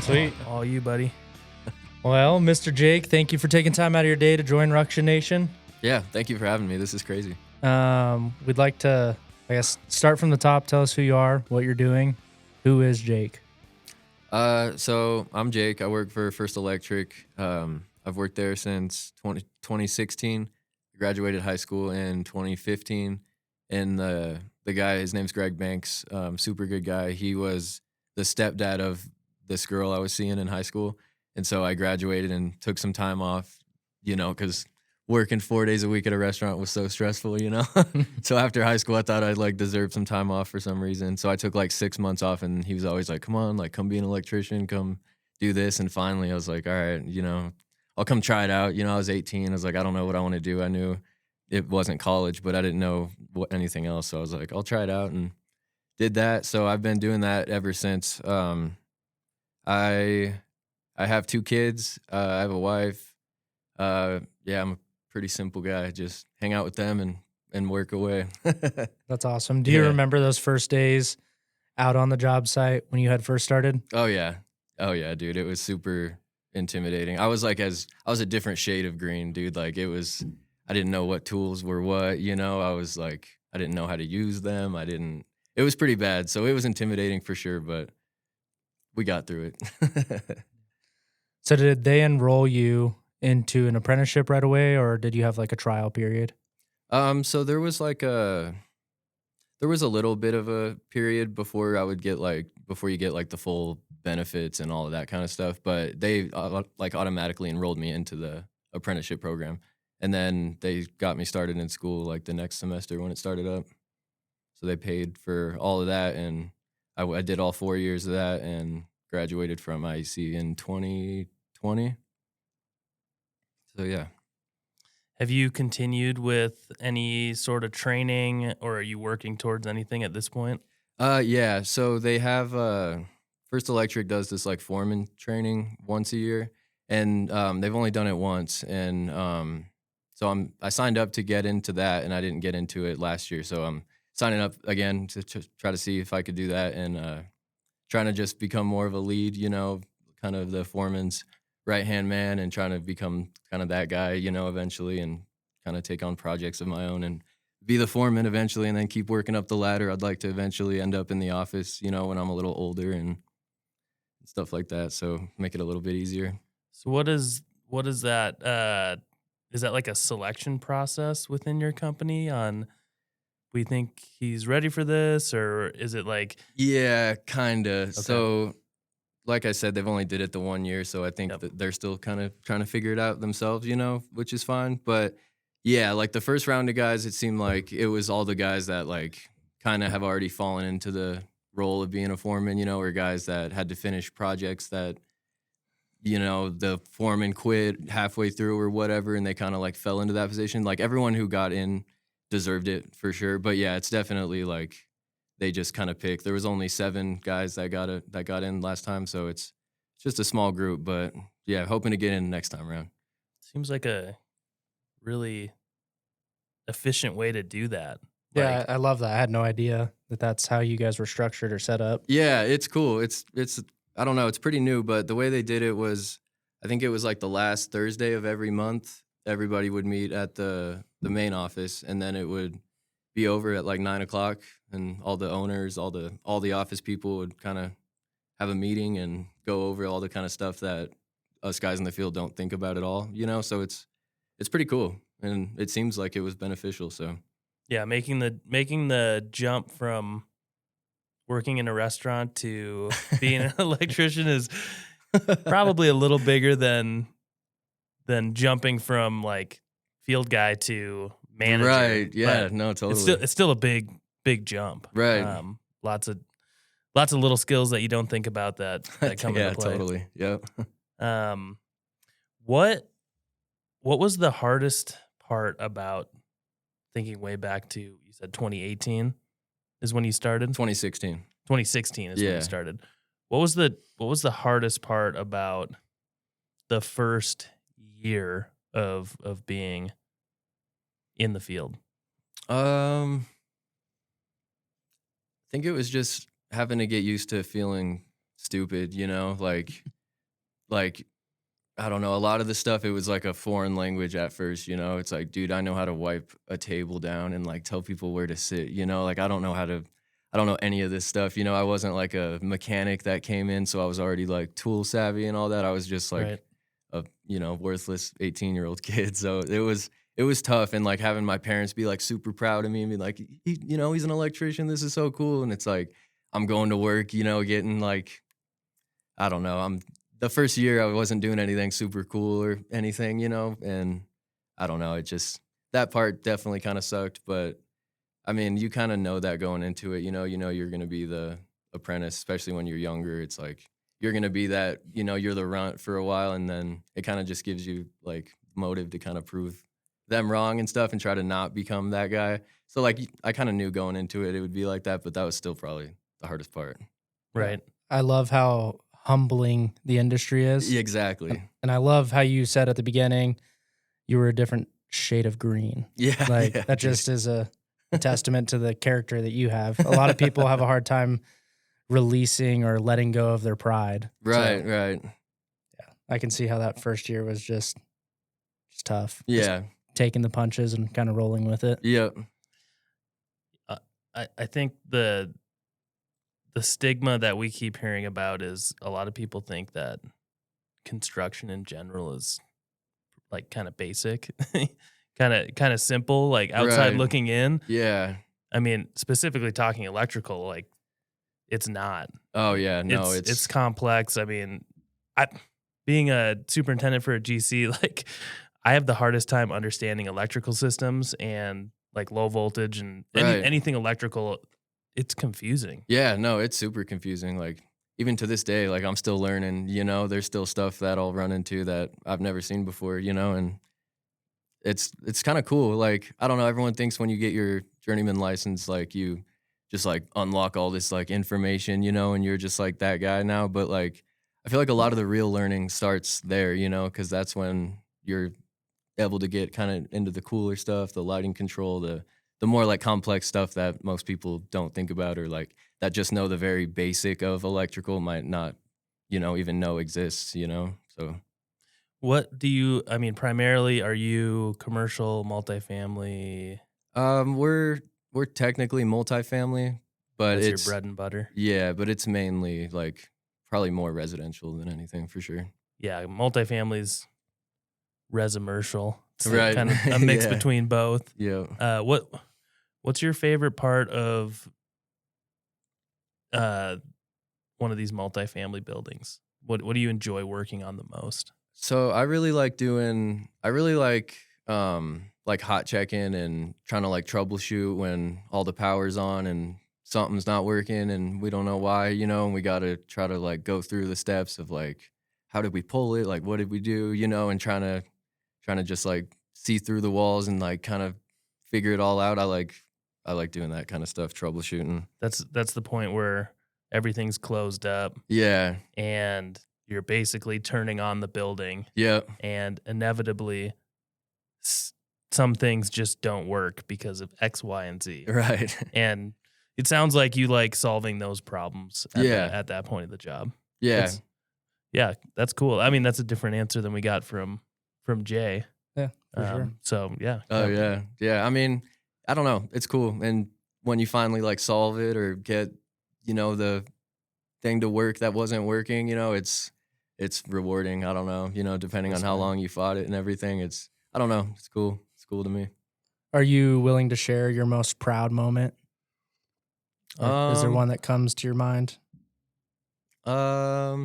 Sweet. All you, buddy. Well, Mr. Jake, thank you for taking time out of your day to join Ruction Nation. Yeah, thank you for having me. This is crazy. We'd like to, I guess, start from the top. Tell us who you are, what you're doing. Who is Jake? So I'm Jake. I work for First Electric. I've worked there since 2016. Graduated high school in 2015. And the guy, his name's Greg Banks, super good guy. He was the stepdad of this girl I was seeing in high school. And so I graduated and took some time off, because working 4 days a week at a restaurant was so stressful, So after high school, I thought I'd deserve some time off for some reason. So I took 6 months off, and he was always like, come on, come be an electrician, come do this. And finally I was like, all right, I'll come try it out. I was 18. I was like, I don't know what I want to do. I knew it wasn't college, but I didn't know anything else. So I was like, I'll try it out, and did that. So I've been doing that ever since. I have 2 kids. I have a wife. I'm a pretty simple guy. Just hang out with them and work away. That's awesome. Do you remember those first days out on the job site when you had first started? Oh yeah, dude. It was super intimidating. I was a different shade of green, dude. I didn't know what tools were what. I was I didn't know how to use them. It was pretty bad. So it was intimidating for sure, but we got through it. So did they enroll you into an apprenticeship right away, or did you have a trial period? So there was a little bit of a period before I would get before you get the full benefits and all of that kind of stuff, but they automatically enrolled me into the apprenticeship program, and then they got me started in school the next semester when it started up. So they paid for all of that, and I did all 4 years of that and graduated from IEC in 2020. So yeah. Have you continued with any sort of training, or are you working towards anything at this point? Yeah. So they have First Electric does this foreman training once a year, and they've only done it once, and so I signed up to get into that, and I didn't get into it last year, so I'm signing up again to try to see if I could do that, and trying to just become more of a lead, kind of the foreman's right-hand man, and trying to become kind of that guy, eventually, and kind of take on projects of my own and be the foreman eventually, and then keep working up the ladder. I'd like to eventually end up in the office, when I'm a little older and stuff like that, so make it a little bit easier. So what is that? Is that a selection process within your company on, we think he's ready for this, or is it Yeah, kind of. Okay. So like I said, they've only did it the 1 year, so I think that they're still kind of trying to figure it out themselves, which is fine. But yeah, the first round of guys, it seemed like it was all the guys that kind of have already fallen into the role of being a foreman, or guys that had to finish projects that, the foreman quit halfway through or whatever, and they kind of fell into that position. Everyone who got in deserved it for sure. But yeah, it's definitely they just kind of picked. There was only 7 guys that got in last time, so it's just a small group. But yeah, hoping to get in next time around. Seems like a really efficient way to do that. Yeah, I love that. I had no idea that that's how you guys were structured or set up. Yeah, it's cool. It's I don't know, it's pretty new, but the way they did it was, I think it was the last Thursday of every month. Everybody would meet at the main office, and then it would be over at 9 o'clock, and all the owners, all the office people would kind of have a meeting and go over all the kind of stuff that us guys in the field don't think about at all, so it's pretty cool, and it seems like it was beneficial. So yeah, making the jump from working in a restaurant to being an electrician is probably a little bigger than jumping from field guy to manager. Right. Yeah. But no, totally. It's still a big jump. Right. Lots of little skills that you don't think about that come into play. Yeah, totally. Yep. What was the hardest part about, thinking way back to, you said 2018 is when you started? 2016. 2016 is when you started. What was the hardest part about the first year of being in the field? I think it was just having to get used to feeling stupid, you know, like I don't know, a lot of the stuff, it was like a foreign language at first, you know. It's like, dude, I know how to wipe a table down and like tell people where to sit, you know. Like I don't know any of this stuff, you know. I wasn't like a mechanic that came in, so I was already like tool savvy and all that. I was just like Right. a, you know, worthless 18-year-old kid. So it was tough, and like having my parents be like super proud of me and be like, you know, he's an electrician, this is so cool. And it's like I'm going to work, you know, getting like, I don't know, I'm the first year I wasn't doing anything super cool or anything, you know, and I don't know, it just, that part definitely kind of sucked. But I mean, you kind of know that going into it, you know you're going to be the apprentice, especially when you're younger. It's like you're going to be that, you know, you're the runt for a while, and then it kind of just gives you like motive to kind of prove them wrong and stuff and try to not become that guy. So like I kind of knew going into it would be like that, but that was still probably the hardest part. Right. I love how humbling the industry is. Yeah, exactly. And I love how you said at the beginning you were a different shade of green. Yeah. Like yeah, that dude. just is a testament to the character that you have. A lot of people have a hard time releasing or letting go of their pride. Right, So, right. yeah, I can see how that first year was just tough. Just Yeah. taking the punches and kind of rolling with it. Yep. I think the stigma that we keep hearing about is a lot of people think that construction in general is like kind of basic, kind of simple, like outside Right. looking in. Yeah. I mean, specifically talking electrical, like it's not. Oh yeah. No, It's complex. I mean, being a superintendent for a GC, like I have the hardest time understanding electrical systems and like low voltage and Right. anything electrical. It's confusing. Yeah, no, it's super confusing. Like even to this day, like I'm still learning, you know, there's still stuff that I'll run into that I've never seen before, you know, and it's kind of cool. Like, I don't know, everyone thinks when you get your journeyman license, like you just like unlock all this like information, you know, and you're just like that guy now. But like, I feel like a lot of the real learning starts there, you know, because that's when you're able to get kind of into the cooler stuff, the lighting control, the more like complex stuff that most people don't think about, or like that just know the very basic of electrical might not, you know, even know exists, you know? So What do you, I mean, primarily are you commercial, multifamily? we're technically multifamily, but That's your it's bread and butter? yeah, but it's mainly like probably more residential than anything for sure. Yeah, multifamily's resimercial. It's Right. kind of a mix Yeah. between both. Yeah. What's your favorite part of one of these multifamily buildings? What do you enjoy working on the most? So I really like hot checking and trying to like troubleshoot when all the power's on and something's not working and we don't know why, you know, and we got to try to like go through the steps of like, how did we pull it? Like, what did we do? You know, and trying to just like see through the walls and like kind of figure it all out. I like doing that kind of stuff, troubleshooting. That's the point where everything's closed up Yeah. and you're basically turning on the building, Yeah. and inevitably some things just don't work because of X, Y, and Z. Right. And it sounds like you like solving those problems at that point of the job. Yeah. That's cool. I mean, that's a different answer than we got from Jay. Yeah, for sure. So yeah. Oh yeah. Yeah. I mean, I don't know. It's cool. And when you finally like solve it or get, you know, the thing to work that wasn't working, you know, it's rewarding. I don't know, you know, depending on how long you fought it and everything. I don't know. It's cool. It's cool to me. Are you willing to share your most proud moment? Or is there one that comes to your mind? I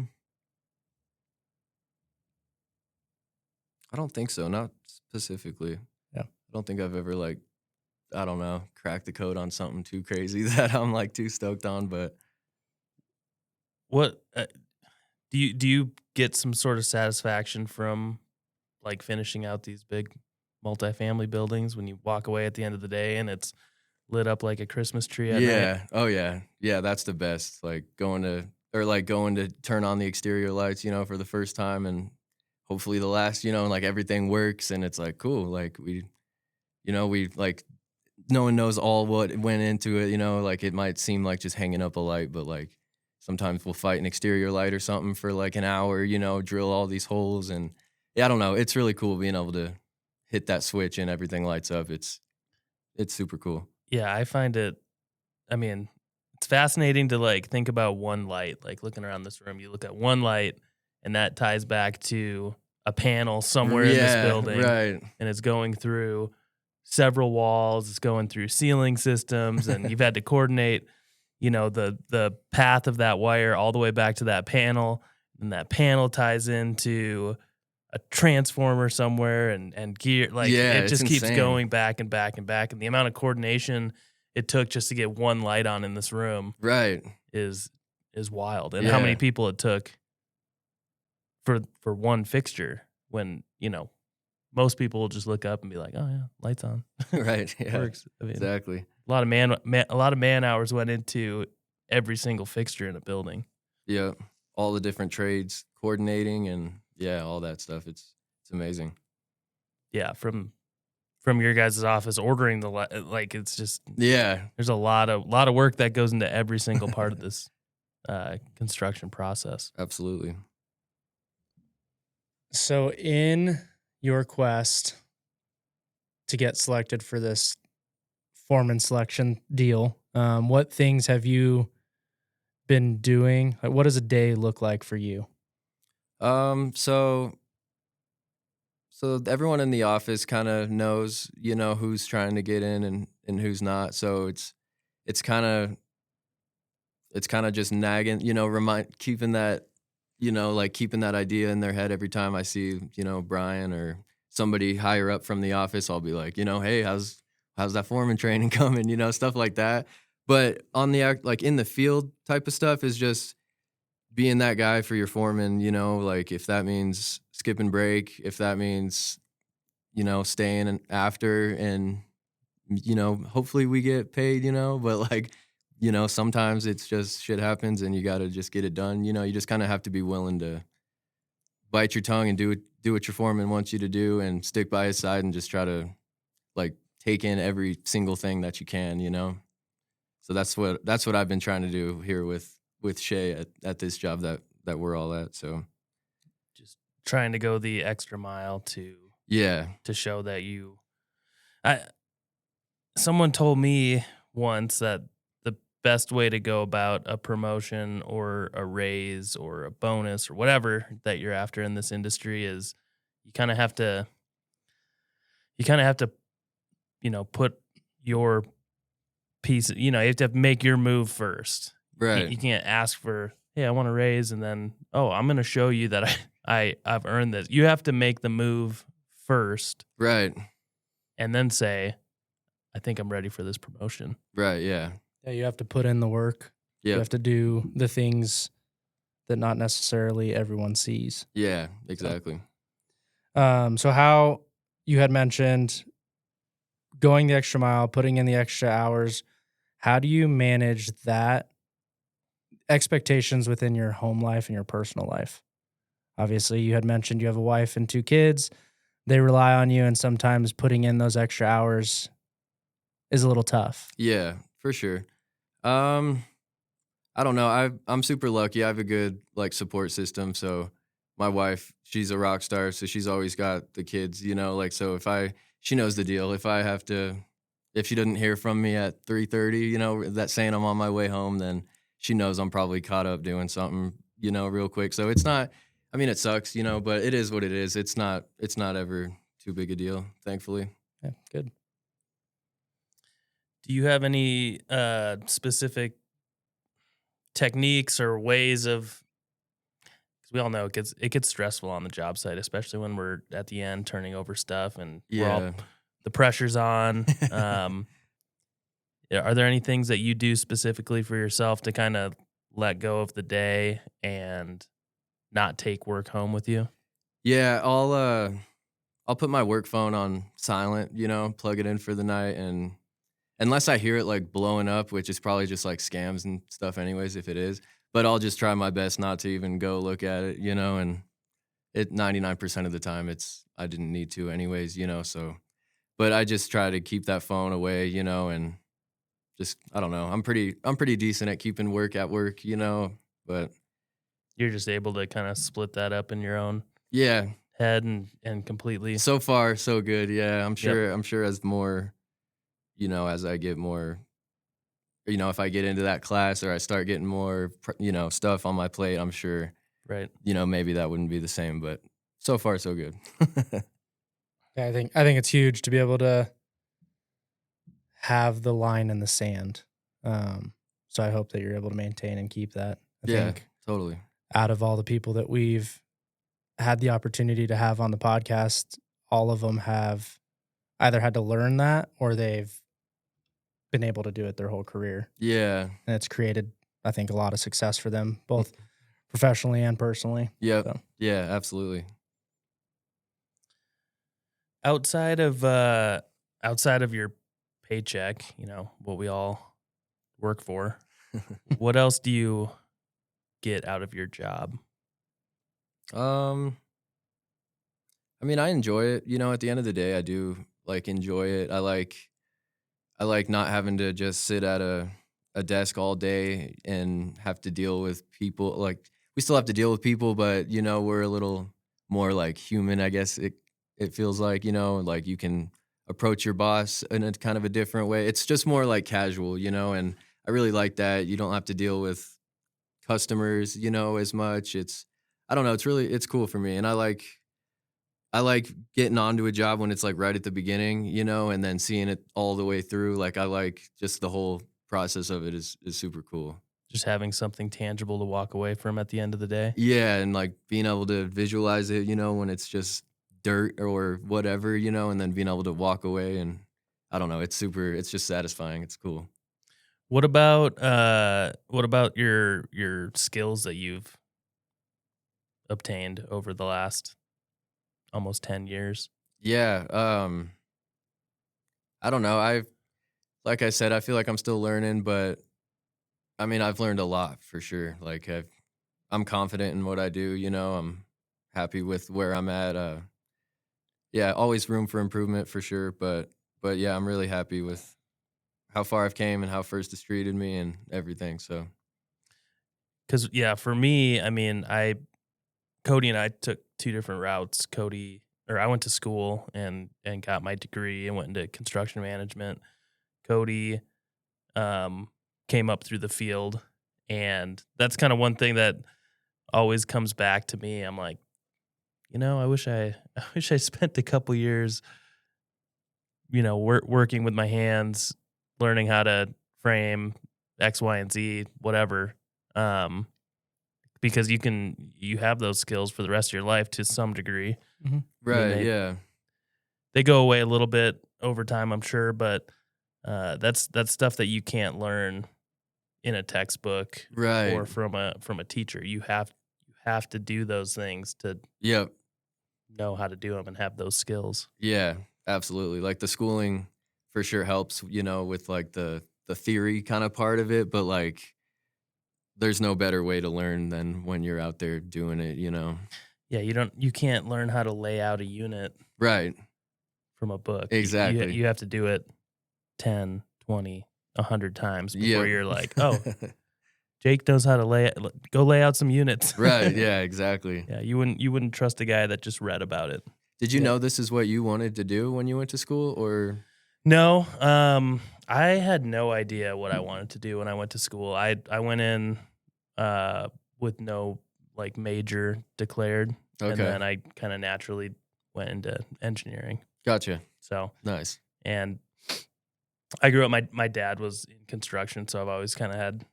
don't think so. Not specifically. Yeah. I don't think I've ever like, I don't know, cracked the code on something too crazy that I'm like too stoked on. But What do you get some sort of satisfaction from like finishing out these big multifamily buildings when you walk away at the end of the day and it's lit up like a Christmas tree at yeah. night? Oh yeah. Yeah. That's the best. Like going to turn on the exterior lights, you know, for the first time and hopefully the last, you know, and like everything works and it's like, cool. Like we like, no one knows all what went into it, you know, like it might seem like just hanging up a light, but like sometimes we'll fight an exterior light or something for like an hour, drill all these holes. And yeah, I don't know. It's really cool being able to hit that switch and everything lights up. It's super cool. Yeah, I find it, I mean, it's fascinating to like think about one light, like looking around this room, you look at one light and that ties back to a panel somewhere in this building. Right. And it's going through several walls, it's going through ceiling systems, and you've had to coordinate, the path of that wire all the way back to that panel. And that panel ties into a transformer somewhere and gear. Like it just keeps going back and back and back. And the amount of coordination it took just to get one light on in this room is wild. And how many people it took for one fixture when, most people will just look up and be like, "Oh yeah, lights on." Right. Yeah. Works. I mean, exactly. A lot of man hours went into every single fixture in a building. Yeah. All the different trades coordinating and all that stuff. It's amazing. Yeah, from your guys' office ordering the like it's just there's a lot of work that goes into every single part of this construction process. Absolutely. So in your quest to get selected for this foreman selection deal, what things have you been doing? Like, what does a day look like for you? So everyone in the office kind of knows, who's trying to get in and who's not. So it's kind of just nagging, keeping that, keeping that idea in their head every time I see, Brian or somebody higher up from the office. I'll be like, hey, how's that foreman training coming? Stuff like that. But on the like in the field type of stuff is just being that guy for your foreman, like if that means skipping break, if that means, staying after and, hopefully we get paid, but like, sometimes it's just shit happens and you got to just get it done. You just kind of have to be willing to bite your tongue and do what your foreman wants you to do and stick by his side and just try to like take in every single thing that you can, So that's what I've been trying to do here with Shay at this job that we're all at. So just trying to go the extra mile to show that someone told me once that the best way to go about a promotion or a raise or a bonus or whatever that you're after in this industry is you kind of have to put your piece, you have to make your move first. Right. You can't ask for, hey, I want a raise, and then, I'm going to show you that I've earned this. You have to make the move first. Right. And then say, I think I'm ready for this promotion. Right, yeah. Yeah, you have to put in the work. You have to do the things that not necessarily everyone sees. Yeah, exactly. So how you had mentioned going the extra mile, putting in the extra hours, how do you manage that expectations within your home life and your personal life? Obviously, you had mentioned you have a wife and 2 kids. They rely on you, and sometimes putting in those extra hours is a little tough. Yeah, for sure. I don't know. I'm super lucky. I have a good support system. So my wife, she's a rock star, so she's always got the kids, so she knows the deal. If she doesn't hear from me at 3:30, that saying I'm on my way home, then she knows I'm probably caught up doing something, real quick. So it's not, it sucks, but it is what it is. It's not ever too big a deal, thankfully. Yeah, good. Do you have any specific techniques or ways of, because we all know it gets stressful on the job site, especially when we're at the end turning over stuff and the pressure's on. Are there any things that you do specifically for yourself to kind of let go of the day and not take work home with you? Yeah, I'll put my work phone on silent, plug it in for the night, and unless I hear it blowing up, which is probably just scams and stuff anyways, if it is, but I'll just try my best not to even go look at it, and 99% of the time I didn't need to anyways, so, but I just try to keep that phone away, and just, I don't know, I'm pretty decent at keeping work at work, But You're just able to kind of split that up in your own yeah, head and completely. so far so good. Yeah, I'm Yep. sure. I'm sure as more, as I get more, if I get into that class or I start getting more, stuff on my plate, I'm sure, Right. maybe that wouldn't be the same. But so far so good. Yeah, I think it's huge to be able to have the line in the sand. So I hope that you're able to maintain and keep that. I Yeah, think totally. out of all the people that we've had the opportunity to have on the podcast, all of them have either had to learn that or they've been able to do it their whole career. Yeah. And it's created, I think, a lot of success for them, both professionally and personally. Yep. So. Yeah, absolutely. Outside of your paycheck, what we all work for, what else do you get out of your job? I mean, I enjoy it. At the end of the day, I do enjoy it. I like not having to just sit at a desk all day and have to deal with people. Like we still have to deal with people, but we're a little more like human, I guess it feels like, like you can approach your boss in a kind of a different way. It's just more like casual, and I really like that. You don't have to deal with customers, as much. I don't know, it's cool for me. And I like getting onto a job when it's like right at the beginning, and then seeing it all the way through. Like I like just the whole process of it is super cool. Just having something tangible to walk away from at the end of the day. Yeah, and like being able to visualize it, when it's just dirt or whatever, and then being able to walk away and I don't know, it's just satisfying. It's cool. What about your skills that you've obtained over the last almost 10 years? Yeah, I don't know. Like I said, I feel like I'm still learning, but I mean, I've learned a lot for sure. Like I'm confident in what I do, I'm happy with where I'm at. Yeah, always room for improvement for sure, but yeah, I'm really happy with how far I've came and how First has treated me and everything. So, Because for me, I mean, Cody and I took two different routes. I went to school and got my degree and went into construction management. Cody came up through the field, and that's kind of one thing that always comes back to me. I'm like, I wish I spent a couple years, working with my hands, learning how to frame X, Y, and Z, whatever. Because you have those skills for the rest of your life to some degree. Mm-hmm. right, they, yeah. They go away a little bit over time, I'm sure, but that's stuff that you can't learn in a textbook Right. or from a teacher. You have to do those things to Yep. know how to do them and have those skills. Yeah, absolutely. Like the schooling for sure helps, with like the theory kind of part of it, but like there's no better way to learn than when you're out there doing it, Yeah, you can't learn how to lay out a unit Right. from a book. Exactly. You have to do it 10, 20, 100 times before Yep. you're like, oh, Jake knows how to lay out some units. Right, yeah, exactly. Yeah, you wouldn't trust a guy that just read about it. Did you know this is what you wanted to do when you went to school or? No, I had no idea what I wanted to do when I went to school. I went in with no like major declared, and Okay. then I kind of naturally went into engineering. Gotcha. So Nice. and I grew up. My dad was in construction, so I've always kind of had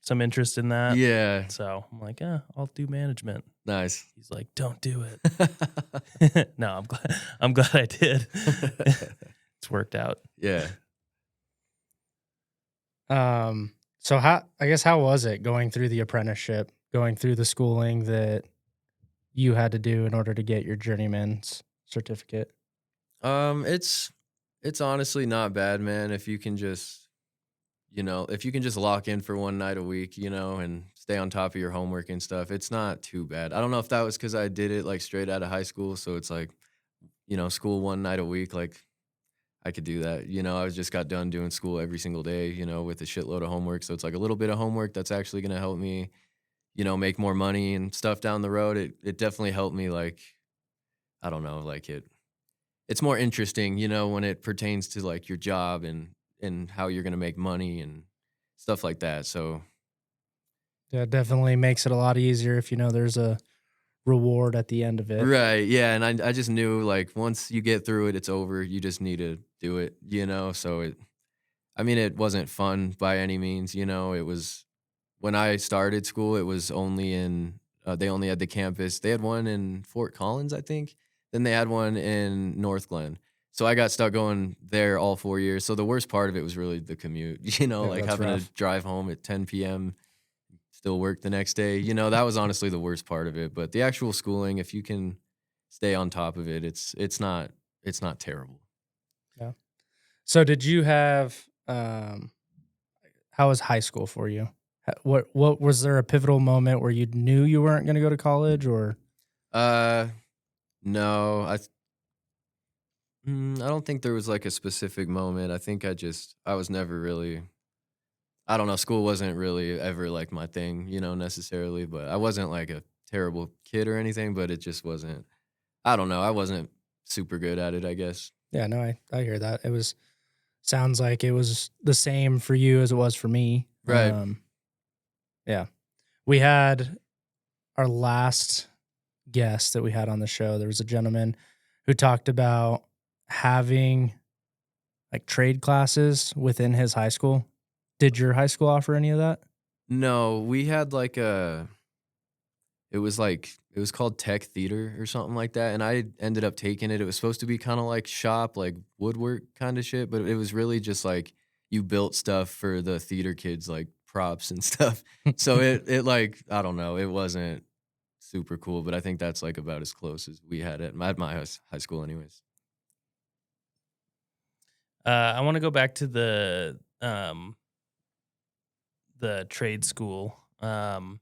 some interest in that. Yeah. So I'm like, I'll do management. Nice. He's like, don't do it. No, I'm glad I did. It's worked out. Yeah. So how was it going through the apprenticeship, going through the schooling that you had to do in order to get your journeyman's certificate? It's honestly not bad, man. If you can just lock in for one night a week, and stay on top of your homework and stuff, it's not too bad. I don't know if that was because I did it like straight out of high school. So it's like, school one night a week. Like, I could do that. I just got done doing school every single day, with a shitload of homework. So it's like a little bit of homework that's actually going to help me, make more money and stuff down the road. It definitely helped me, like, I don't know, like it's more interesting, when it pertains to like your job and how you're going to make money and stuff like that. So Yeah, it definitely makes it a lot easier if you know there's a reward at the end of it. right, yeah, and I just knew, like, once you get through it, it's over. You just need to do it, So it wasn't fun by any means. It was when I started school. It was only they only had the campus. They had one in Fort Collins, I think. Then they had one in North Glen. So I got stuck going there all 4 years. So the worst part of it was really the commute. Yeah, Like that's having rough. to drive home at 10 p.m. Still work the next day. That was honestly the worst part of it. But the actual schooling, if you can stay on top of it, it's not terrible. Yeah. So did you have how was high school for you? What was there a pivotal moment where you knew you weren't going to go to college, or No, I don't think there was like a specific moment. I think I was never really, I don't know, school wasn't really ever like my thing, necessarily, but I wasn't like a terrible kid or anything, but it just wasn't, I don't know, I wasn't super good at it, I guess. yeah, no, I hear that. Sounds like it was the same for you as it was for me. Right. Yeah. We had our last guest that we had on the show. There was a gentleman who talked about having like trade classes within his high school. Did your high school offer any of that? No, we had like it was called tech theater or something like that. And I ended up taking it. It was supposed to be kind of like shop, like woodwork kind of shit, but it was really just like you built stuff for the theater kids, like props and stuff. So it like, I don't know, it wasn't super cool, but I think that's like about as close as we had at my high school anyways. I want to go back to the trade school. Can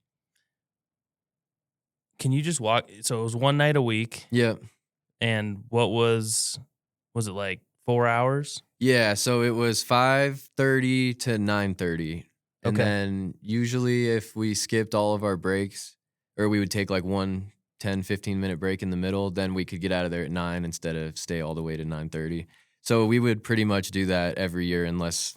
you just walk? So it was one night a week, Yeah. and was it like 4 hours? Yeah, so it was 5:30 to 9:30. And Okay. then usually if we skipped all of our breaks, or we would take like one 10, 15-minute break in the middle, then we could get out of there at 9 instead of stay all the way to 9:30. So we would pretty much do that every year unless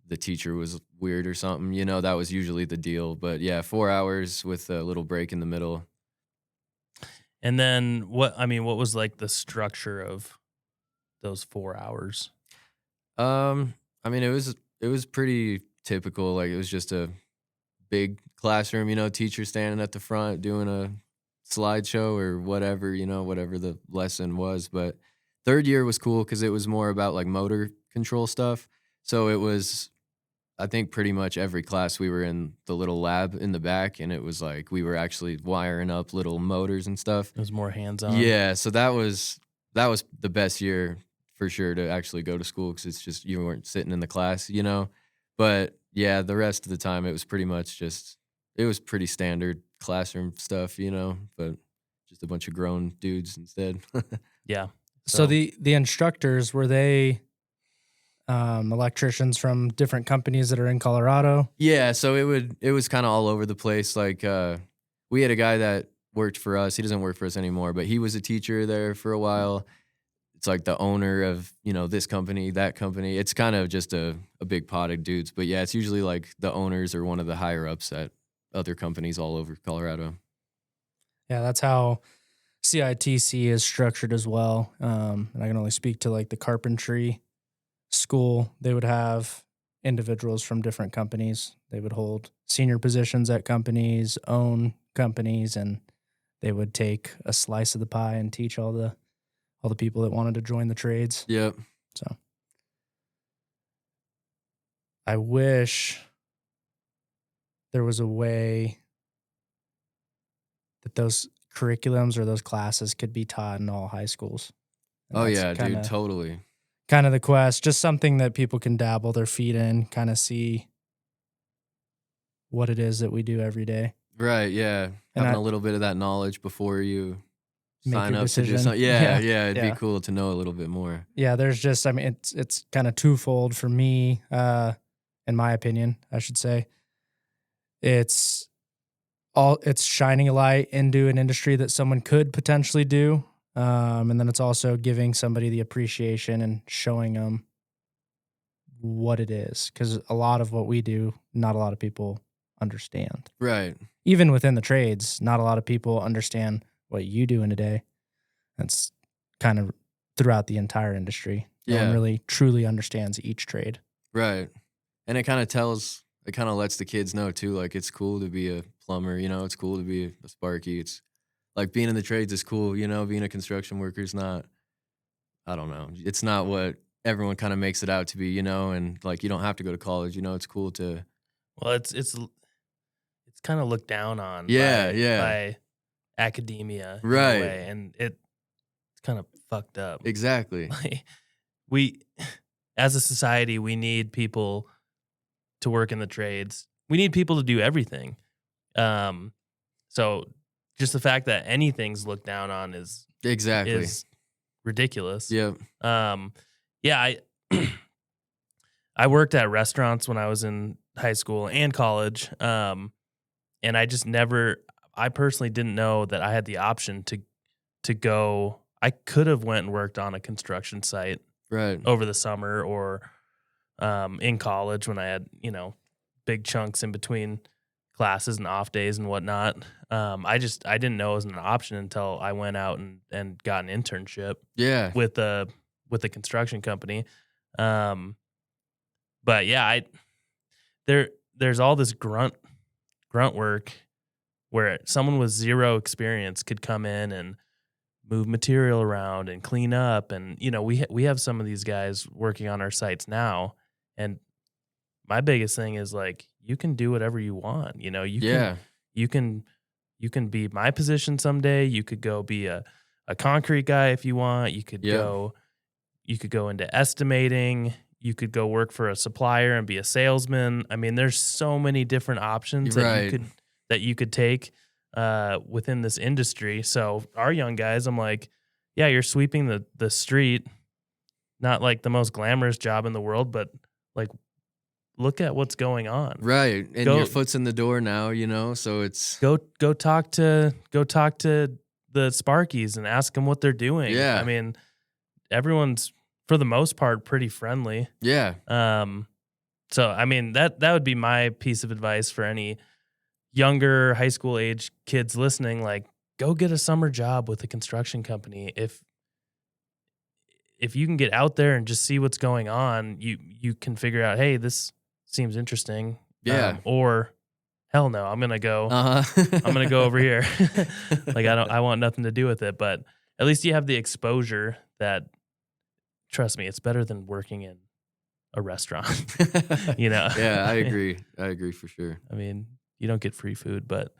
the teacher was weird or something. That was usually the deal. But yeah, 4 hours with a little break in the middle. And then what was like the structure of those 4 hours? It was pretty typical. Like it was just a big classroom, teacher standing at the front doing a slideshow or whatever, whatever the lesson was. But third year was cool because it was more about like motor control stuff. So it was, I think pretty much every class we were in the little lab in the back, and it was like we were actually wiring up little motors and stuff. It was more hands-on. Yeah, so that was the best year for sure to actually go to school because it's just you weren't sitting in the class, But yeah, the rest of the time it was pretty much it was pretty standard classroom stuff, but just a bunch of grown dudes instead. Yeah. So the instructors, were they electricians from different companies that are in Colorado? Yeah, so it was kind of all over the place. Like we had a guy that worked for us. He doesn't work for us anymore, but he was a teacher there for a while. It's like the owner of, this company, that company. It's kind of just a big pot of dudes. But yeah, it's usually like the owners or one of the higher ups at other companies all over Colorado. Yeah, that's how CITC is structured as well. And I can only speak to like the carpentry school. They would have individuals from different companies. They would hold senior positions at companies, own companies, and they would take a slice of the pie and teach all the people that wanted to join the trades. Yep. So I wish there was a way that those curriculums or those classes could be taught in all high schools. And Oh that's yeah, dude, totally. Kind of the quest, just something that people can dabble their feet in, kind of see what it is that we do every day. Right, yeah. And Having a little bit of that knowledge before you make sign your up to do decision. something. Yeah, it'd Yeah. be cool to know a little bit more. Yeah, there's just, I mean, it's kind of twofold for me, in my opinion, I should say. It's shining a light into an industry that someone could potentially do. And then it's also giving somebody the appreciation and showing them what it is. Because a lot of what we do, not a lot of people understand. Right. Even within the trades, not a lot of people understand what you do in a day. That's kind of throughout the entire industry. No one Yeah. really truly understands each trade. Right. And it kind of lets the kids know too, like it's cool to be a plumber, it's cool to be a sparky. It's like being in the trades is cool, being a construction worker is not, I don't know. It's not what everyone kind of makes it out to be, and like you don't have to go to college, it's cool to. Well, it's kind of looked down on by academia in Right. a way, and it's kind of fucked up. Exactly. Like, we, as a society, we need people to work in the trades. We need people to do everything. So just the fact that anything's looked down on is ridiculous. Yep. Yeah, I worked at restaurants when I was in high school and college. And I personally didn't know that I had the option to go. I could have went and worked on a construction site Right. over the summer or in college when I had, big chunks in between classes and off days and whatnot. I didn't know it was an option until I went out and got an internship Yeah. with a construction company. But yeah, there's all this grunt work where someone with zero experience could come in and move material around and clean up. And, we have some of these guys working on our sites now. And my biggest thing is like, you can do whatever you want. You can be my position someday. You could go be a concrete guy if you want. You could go into estimating. You could go work for a supplier and be a salesman. I mean, there's so many different options that you could take within this industry. So our young guys, I'm like, yeah, you're sweeping the street, not like the most glamorous job in the world, but like, look at what's going on. Right. And your foot's in the door now, so it's go talk to the Sparkies and ask them what they're doing. Yeah. I mean, everyone's for the most part pretty friendly. Yeah. So I mean that would be my piece of advice for any younger high school age kids listening. Like, go get a summer job with a construction company. If you can get out there and just see what's going on, you can figure out, hey, this seems interesting. Yeah. Or hell no, I'm gonna go. Uh-huh. I'm gonna go over here. Like I want nothing to do with it. But at least you have the exposure that. Trust me, it's better than working in a restaurant. Yeah, I agree. I agree for sure. I mean, you don't get free food, but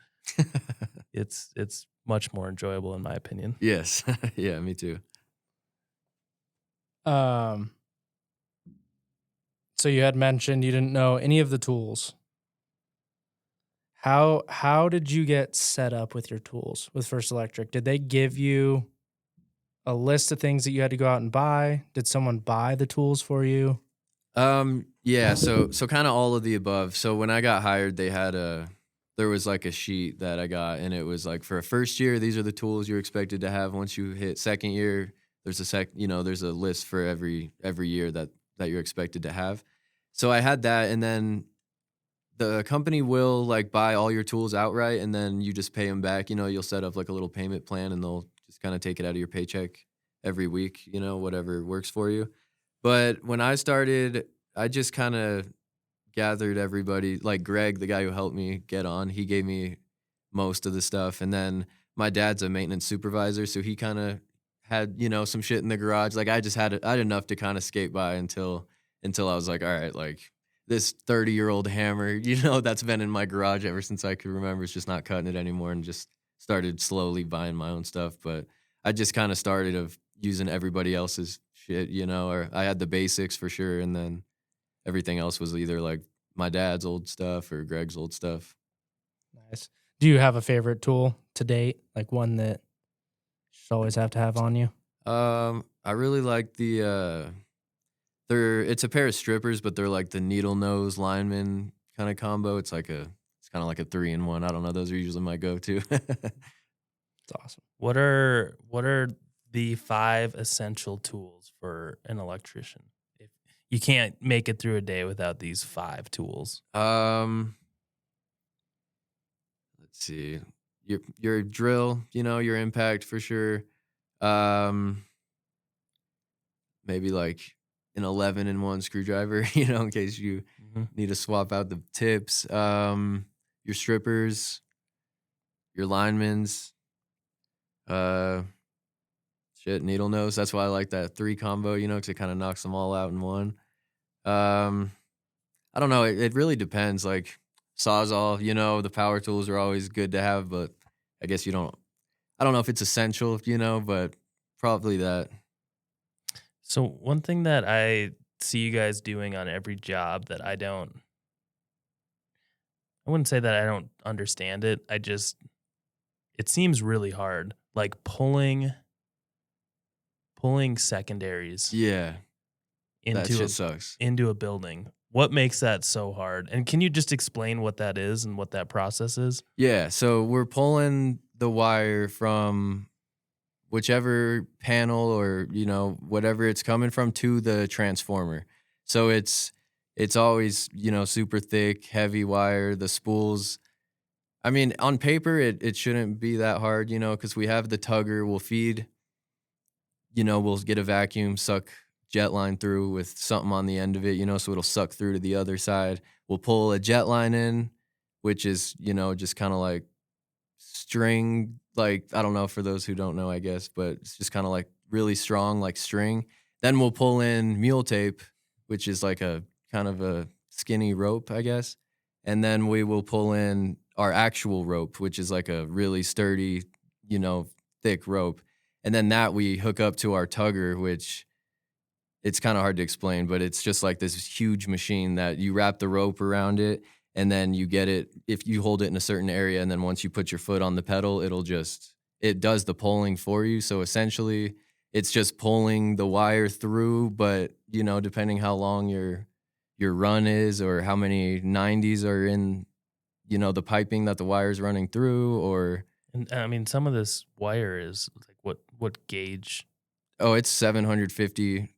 it's much more enjoyable in my opinion. Yes. Yeah, me too. So you had mentioned you didn't know any of the tools. How did you get set up with your tools with First Electric? Did they give you a list of things that you had to go out and buy? Did someone buy the tools for you? Yeah, so kind of all of the above. So when I got hired, there was like a sheet that I got, and it was like, for a first year, these are the tools you're expected to have. Once you hit second year, there's a list for every year that you're expected to have. So I had that, and then the company will like buy all your tools outright, and then you just pay them back. You'll set up like a little payment plan, and they'll just kind of take it out of your paycheck every week, whatever works for you. But when I started, I just kind of gathered everybody, like Greg, the guy who helped me get on, he gave me most of the stuff. And then my dad's a maintenance supervisor, so he kind of had, some shit in the garage. Like I had enough to kind of skate by until I was like, all right, like this 30-year-old hammer, that's been in my garage ever since I could remember, it's just not cutting it anymore, and just started slowly buying my own stuff. But I just kind of started of using everybody else's shit, or I had the basics for sure, and then everything else was either like my dad's old stuff or Greg's old stuff. Nice. Do you have a favorite tool to date? Like one that just always have to have on you? I really like the it's a pair of strippers, but they're like the needle nose lineman kind of combo. It's kind of like a 3-in-1. I don't know. Those are usually my go-to. It's awesome. What are the 5 essential tools for an electrician? If you can't make it through a day without these 5 tools. Let's see. Your drill, your impact for sure. Maybe like an 11-in-1 screwdriver, in case you need to swap out the tips. Your strippers, your linemen's, needle nose. That's why I like that 3 combo, because it kind of knocks them all out in one. I don't know. It really depends. Like Sawzall, the power tools are always good to have, but I guess I don't know if it's essential, but probably that. So one thing that I see you guys doing on every job that I wouldn't say that I don't understand it. It seems really hard. Like pulling secondaries Yeah. That into shit sucks. into a building. What makes that so hard? And can you just explain what that is and what that process is? Yeah, so we're pulling the wire from whichever panel or, whatever it's coming from to the transformer. So it's always, super thick, heavy wire, the spools. I mean, on paper, it shouldn't be that hard, because we have the tugger, we'll feed, we'll get a vacuum, suck jet line through with something on the end of it, so it'll suck through to the other side. We'll pull a jet line in, which is, just kind of like string, like, I don't know for those who don't know, I guess, but it's just kind of like really strong, like string. Then we'll pull in mule tape, which is like a kind of a skinny rope, I guess. And then we will pull in our actual rope, which is like a really sturdy, thick rope. And then that we hook up to our tugger, which it's kind of hard to explain, but it's just like this huge machine that you wrap the rope around it, and then you get it, if you hold it in a certain area, and then once you put your foot on the pedal, it does the pulling for you. So essentially, it's just pulling the wire through, but, depending how long your run is or how many 90s are in, the piping that the wire's running through, or... And I mean, some of this wire is like what gauge? Oh, it's 750.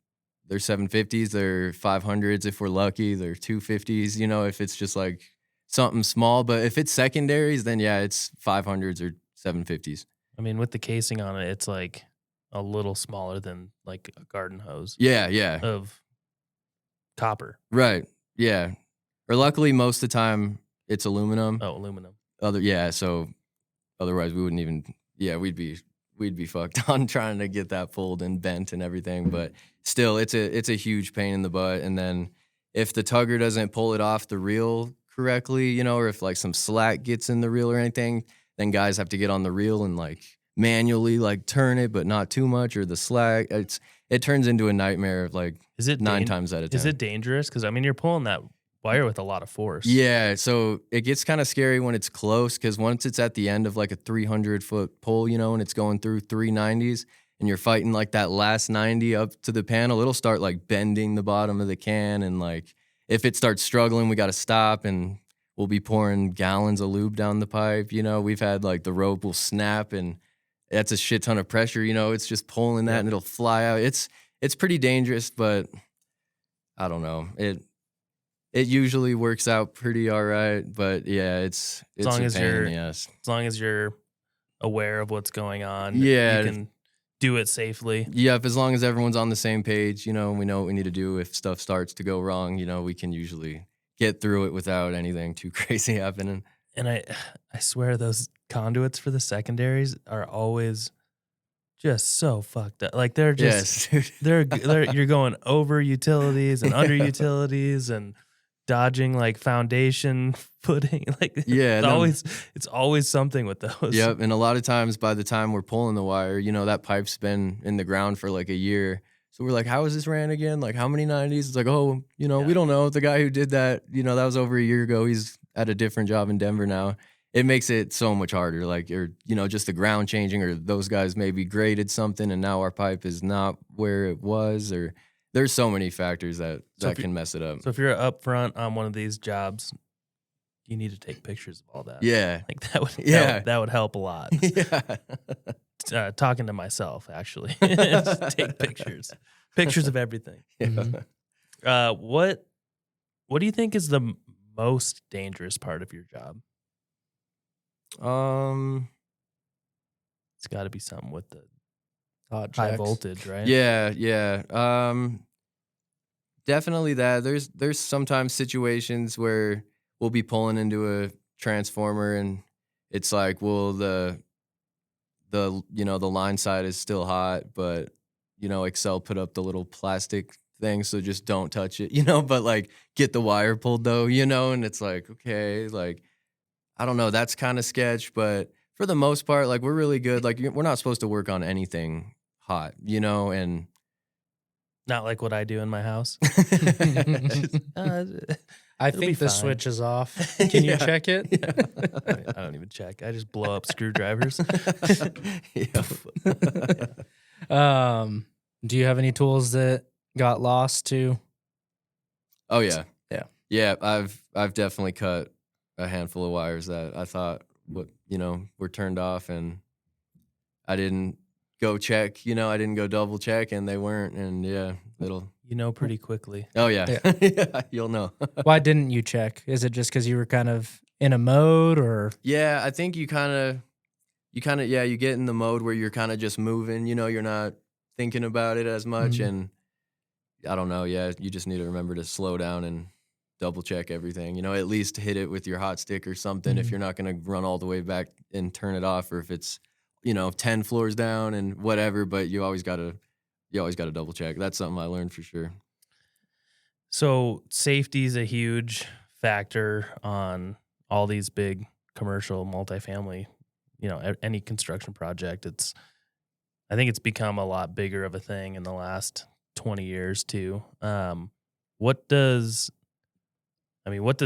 They're 750s, they're 500s if we're lucky, they're 250s, if it's just like something small. But if it's secondaries, then yeah, it's 500s or 750s. I mean, with the casing on it, it's like a little smaller than like a garden hose. Yeah. Of copper. Right, yeah. Or luckily, most of the time, it's aluminum. Oh, aluminum. So otherwise we wouldn't even, we'd be fucked on trying to get that pulled and bent and everything. But still, it's a huge pain in the butt. And then if the tugger doesn't pull it off the reel correctly, or if like some slack gets in the reel or anything, then guys have to get on the reel and like manually like turn it, but not too much, or the slack. It turns into a nightmare of like 9 times out of 10. Is it dangerous? Because I mean, you're pulling that wire with a lot of force. Yeah, so it gets kind of scary when it's close, because once it's at the end of like a 300-foot pull, and it's going through 390s, and you're fighting like that last 90 up to the panel, it'll start like bending the bottom of the can, and like if it starts struggling, we got to stop, and we'll be pouring gallons of lube down the pipe. We've had like the rope will snap, and that's a shit ton of pressure. It's just pulling that, and it'll fly out. It's pretty dangerous, but I don't know. It usually works out pretty all right, but yeah, it's a pain in the ass. As long as you're aware of what's going on, yeah, you can do it safely. Yeah, as long as everyone's on the same page, we know what we need to do. If stuff starts to go wrong, we can usually get through it without anything too crazy happening. And I swear those conduits for the secondaries are always just so fucked up. Like they're just they're you're going over utilities and under utilities and dodging like foundation footing. Like it's always something with those. Yep. And a lot of times by the time we're pulling the wire, that pipe's been in the ground for like a year. So we're like, how is this ran again? Like how many 90s? It's like, oh, we don't know. The guy who did that, that was over a year ago. He's at a different job in Denver now. it makes it so much harder. Like, or, just the ground changing, or those guys maybe graded something and now our pipe is not where it was, or there's so many factors that can mess it up. So if you're up front on one of these jobs, you need to take pictures of all that. Yeah. Like that would, that would help a lot. Yeah. Talking to myself, actually. Just take pictures of everything. Yeah. Mm-hmm. What do you think is the most dangerous part of your job? It's got to be something with the high voltage, right? Yeah. Definitely that. There's sometimes situations where we'll be pulling into a transformer and it's like, well, the line side is still hot, but Excel put up the little plastic thing, so just don't touch it, but like get the wire pulled though, and it's like, okay, like I don't know, that's kind of sketch, but for the most part, like we're really good. Like we're not supposed to work on anything hot, and not like what I do in my house. I think the switch is off. Can you check it? Yeah. I don't even check. I just blow up screwdrivers. Do you have any tools that got lost too? Oh yeah. Yeah. Yeah, I've definitely cut a handful of wires that I thought were turned off, and I didn't go check, I didn't go double check, and they weren't, and yeah, it'll pretty quickly. Oh yeah. Yeah, you'll know. Why didn't you check? Is it just because you were kind of in a mode, or? Yeah, I think you kind of you get in the mode where you're kind of just moving, you're not thinking about it as much, and I don't know, yeah, you just need to remember to slow down and double check everything, at least hit it with your hot stick or something if you're not going to run all the way back and turn it off, or if it's 10 floors down and whatever, but you always got to double check. That's something I learned for sure. So safety is a huge factor on all these big commercial multifamily, any construction project. I think it's become a lot bigger of a thing in the last 20 years too. What does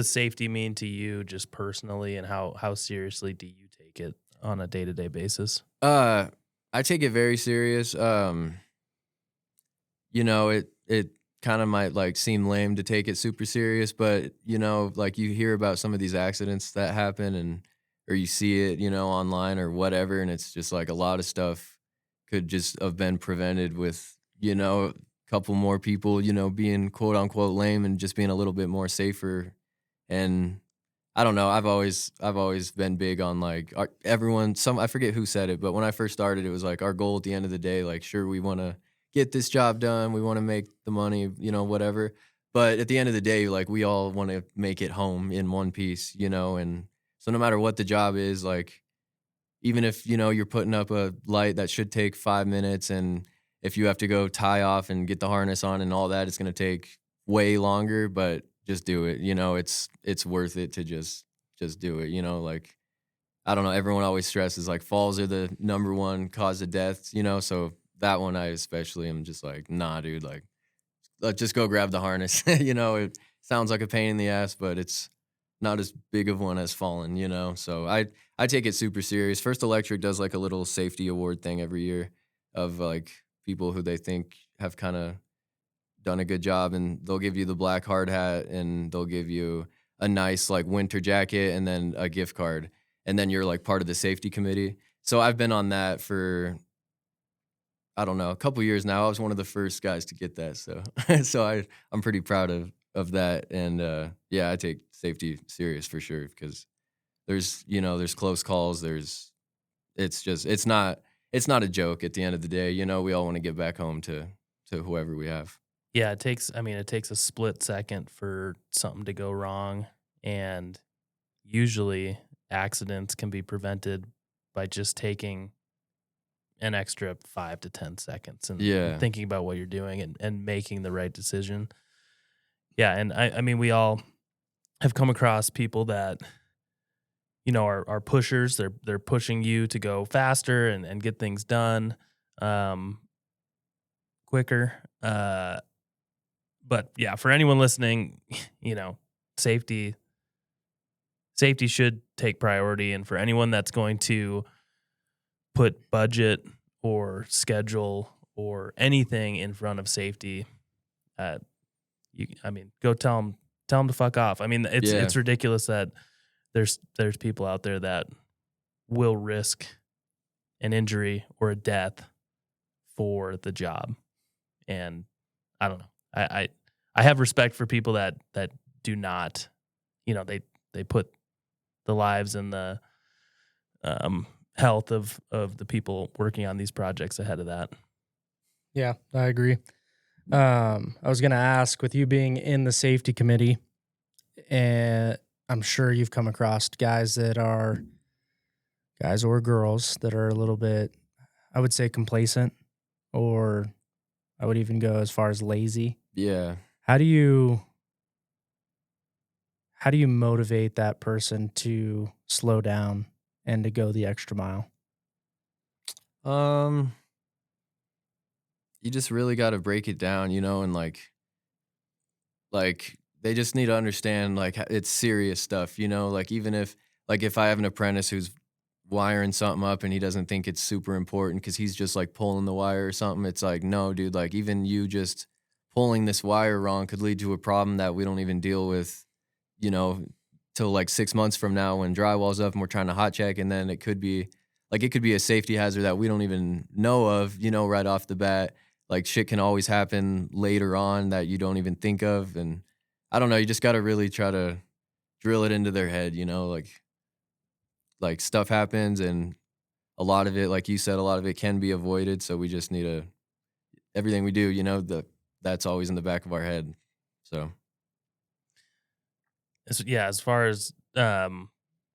safety mean to you just personally, and how seriously do you take it on a day-to-day basis? I take it very serious. It kind of might like seem lame to take it super serious, but like you hear about some of these accidents that happen, or you see it, online or whatever, and it's just like a lot of stuff could just have been prevented with, a couple more people, being quote unquote lame and just being a little bit more safer. And I don't know, I've always been big on like I forget who said it, but when I first started, it was like our goal at the end of the day, like, sure, we want to get this job done, we want to make the money, whatever. But at the end of the day, like we all want to make it home in one piece, and so no matter what the job is, like even if, you're putting up a light that should take 5 minutes, and if you have to go tie off and get the harness on and all that, it's going to take way longer, but just do it. It's worth it to just do it. Like, I don't know. Everyone always stresses like falls are the number one cause of death, so that one I especially am just like, nah, dude, like, let's just go grab the harness. It sounds like a pain in the ass, but it's not as big of one as falling, so I take it super serious. First Electric does like a little safety award thing every year of like people who they think have kind of done a good job, and they'll give you the black hard hat, and they'll give you a nice like winter jacket and then a gift card, and then you're like part of the safety committee. So I've been on that for, I don't know, a couple years now. I was one of the first guys to get that, so I'm pretty proud of that. And yeah, I take safety serious for sure, because there's close calls. It's not a joke at the end of the day. We all want to get back home to whoever we have. Yeah, it takes a split second for something to go wrong, and usually accidents can be prevented by just taking an extra 5 to 10 seconds and thinking about what you're doing and making the right decision. Yeah, and I mean, we all have come across people that, are pushers. They're pushing you to go faster and get things done quicker. But yeah, for anyone listening, safety safety should take priority. And for anyone that's going to put budget or schedule or anything in front of safety, go tell them to fuck off. I mean, it's ridiculous that there's people out there that will risk an injury or a death for the job. And I don't know. I have respect for people that do not, they put the lives and the health of the people working on these projects ahead of that. Yeah, I agree. I was going to ask, with you being in the safety committee, and I'm sure you've come across guys or girls that are a little bit, I would say, complacent, or I would even go as far as lazy. Yeah. How do you motivate that person to slow down and to go the extra mile? You just really got to break it down, and like they just need to understand, like, it's serious stuff, like even if I have an apprentice who's wiring something up and he doesn't think it's super important because he's just like pulling the wire or something, it's like, no, dude, like even you just pulling this wire wrong could lead to a problem that we don't even deal with, till like 6 months from now when drywall's up and we're trying to hot check, and then it could be a safety hazard that we don't even know of, right off the bat. Like shit can always happen later on that you don't even think of. And I don't know, you just got to really try to drill it into their head, like stuff happens, and a lot of it, like you said, a lot of it can be avoided. So we just need everything we do, that's always in the back of our head. So. Yeah, as far as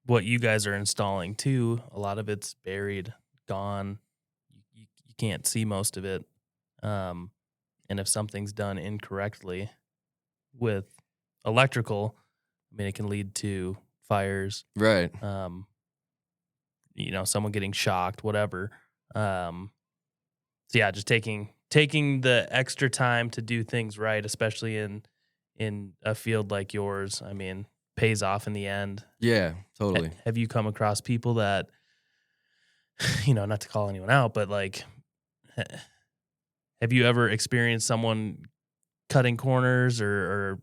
what you guys are installing too, a lot of it's buried, gone. You can't see most of it. And if something's done incorrectly with electrical, I mean, it can lead to fires. Right. Someone getting shocked, whatever. So yeah, just taking the extra time to do things right, especially in a field like yours, I mean, pays off in the end. Yeah, totally. Have you come across people that, not to call anyone out, but like, have you ever experienced someone cutting corners or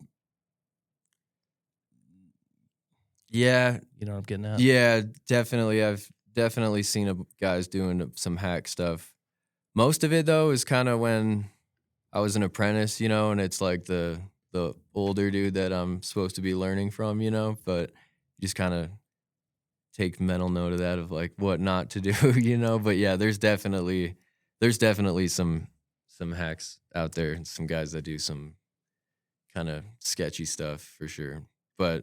yeah, you know what I'm getting at? Yeah, definitely. I've definitely seen guys doing some hack stuff. Most of it though is kind of when I was an apprentice, and it's like the older dude that I'm supposed to be learning from, but you just kind of take mental note of that, of like what not to do, but yeah, there's definitely some hacks out there, some guys that do some kind of sketchy stuff for sure. But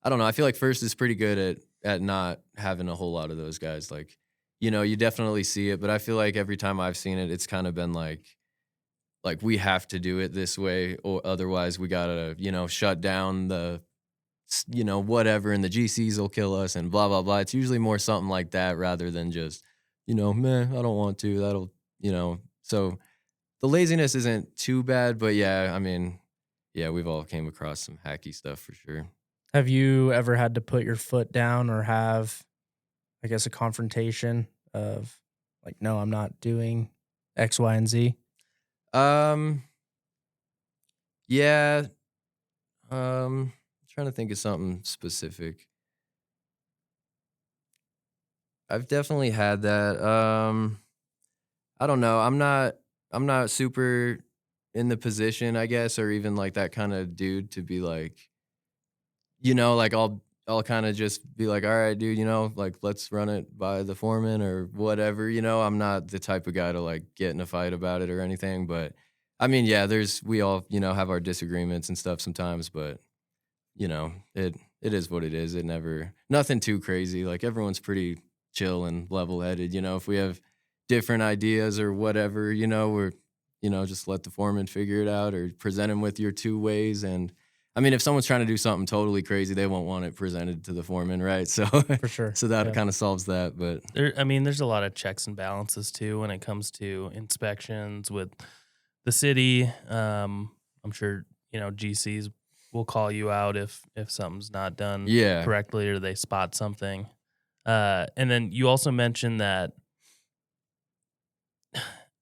I don't know, I feel like First is pretty good at not having a whole lot of those guys. Like, you definitely see it, but I feel like every time I've seen it, it's kind of been like we have to do it this way, or otherwise we gotta, shut down the, whatever, and the GCs will kill us and blah, blah, blah. It's usually more something like that rather than just, man, I don't want to, that'll, so the laziness isn't too bad, but yeah, I mean, yeah, we've all came across some hacky stuff for sure. Have you ever had to put your foot down or have, I guess, a confrontation of like, no, I'm not doing X, Y, and Z? Yeah. Trying to think of something specific. I've definitely had that. I don't know. I'm not super in the position, I guess, or even like that kind of dude to be like, like I'll kind of just be like, all right, dude, like let's run it by the foreman or whatever. I'm not the type of guy to like get in a fight about it or anything. But I mean, yeah, we all, have our disagreements and stuff sometimes, but it is what it is. Nothing too crazy. Like everyone's pretty chill and level headed. If we have different ideas or whatever, we're, just let the foreman figure it out or present him with your 2 ways. And I mean, if someone's trying to do something totally crazy, they won't want it presented to the foreman, right? So For sure. So that kind of solves that. But there's a lot of checks and balances too when it comes to inspections with the city. I'm sure GCs will call you out if something's not done Yeah. correctly or they spot something. And then you also mentioned that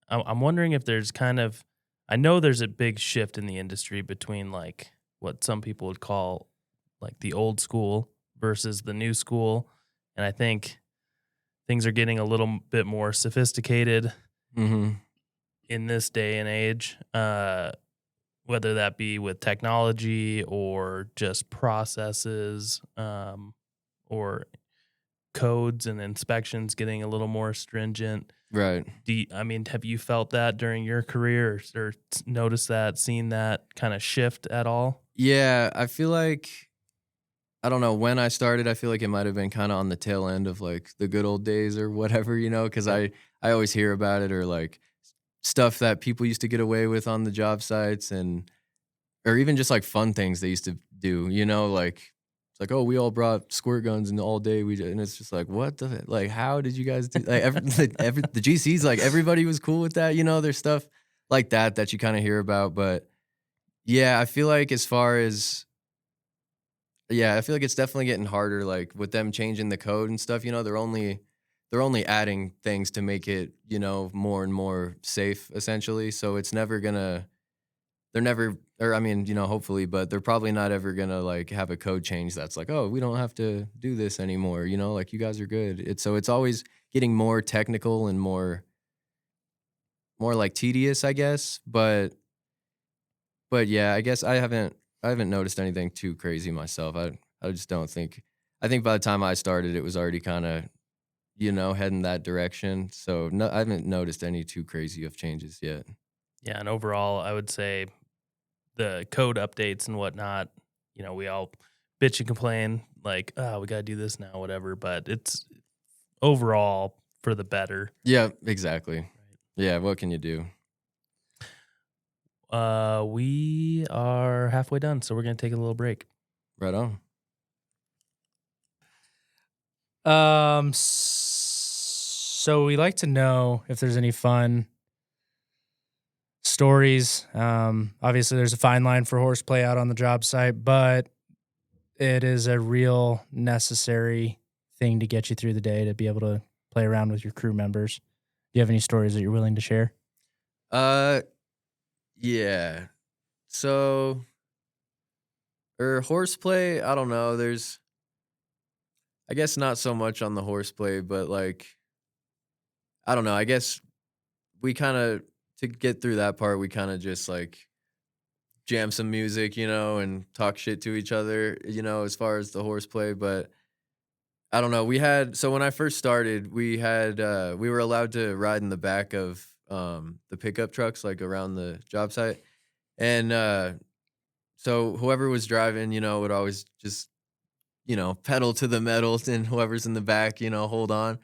I'm wondering if there's kind of, I know there's a big shift in the industry between like what some people would call like the old school versus the new school. And I think things are getting a little bit more sophisticated Mm-hmm. in this day and age, whether that be with technology or just processes, or codes and inspections getting a little more stringent. Right. Have you felt that during your career or noticed that, seen that kind of shift at all? Yeah, I feel like, I don't know, when I started, I feel like it might have been kind of on the tail end of like the good old days or whatever, because I always hear about it, or like stuff that people used to get away with on the job sites, and or even just like fun things they used to do, like it's like, oh, we all brought squirt guns and all day we did, and it's just like, what the, like, how did you guys do, like, the GCs, like everybody was cool with that, there's stuff like that you kind of hear about. But yeah, I feel like as far as, yeah, I feel like it's definitely getting harder, like with them changing the code and stuff, they're only adding things to make it, more and more safe essentially. So it's never gonna, they're never, or I mean, hopefully, but they're probably not ever gonna like have a code change that's like, oh, we don't have to do this anymore, like you guys are good. It's always getting more technical and more like tedious, I guess. But yeah, I guess I haven't noticed anything too crazy myself. I just don't think, I think by the time I started, it was already kind of, heading that direction. So no, I haven't noticed any too crazy of changes yet. Yeah, and overall, I would say the code updates and whatnot, we all bitch and complain like, oh, we got to do this now, whatever. But it's overall for the better. Yeah, exactly. Yeah, what can you do? We are halfway done, so we're going to take a little break. Right on. So we like to know if there's any fun stories. Obviously there's a fine line for horseplay out on the job site, but it is a real necessary thing to get you through the day, to be able to play around with your crew members. Do you have any stories that you're willing to share? Yeah. So, horseplay, I don't know. There's, I guess not so much on the horseplay, but like, I don't know. I guess we kind of, to get through that part, we kind of just like jam some music, and talk shit to each other, as far as the horseplay. But I don't know. So when I first started, we were allowed to ride in the back of the pickup trucks, like around the job site. And so whoever was driving, would always just, pedal to the metal, and whoever's in the back, hold on.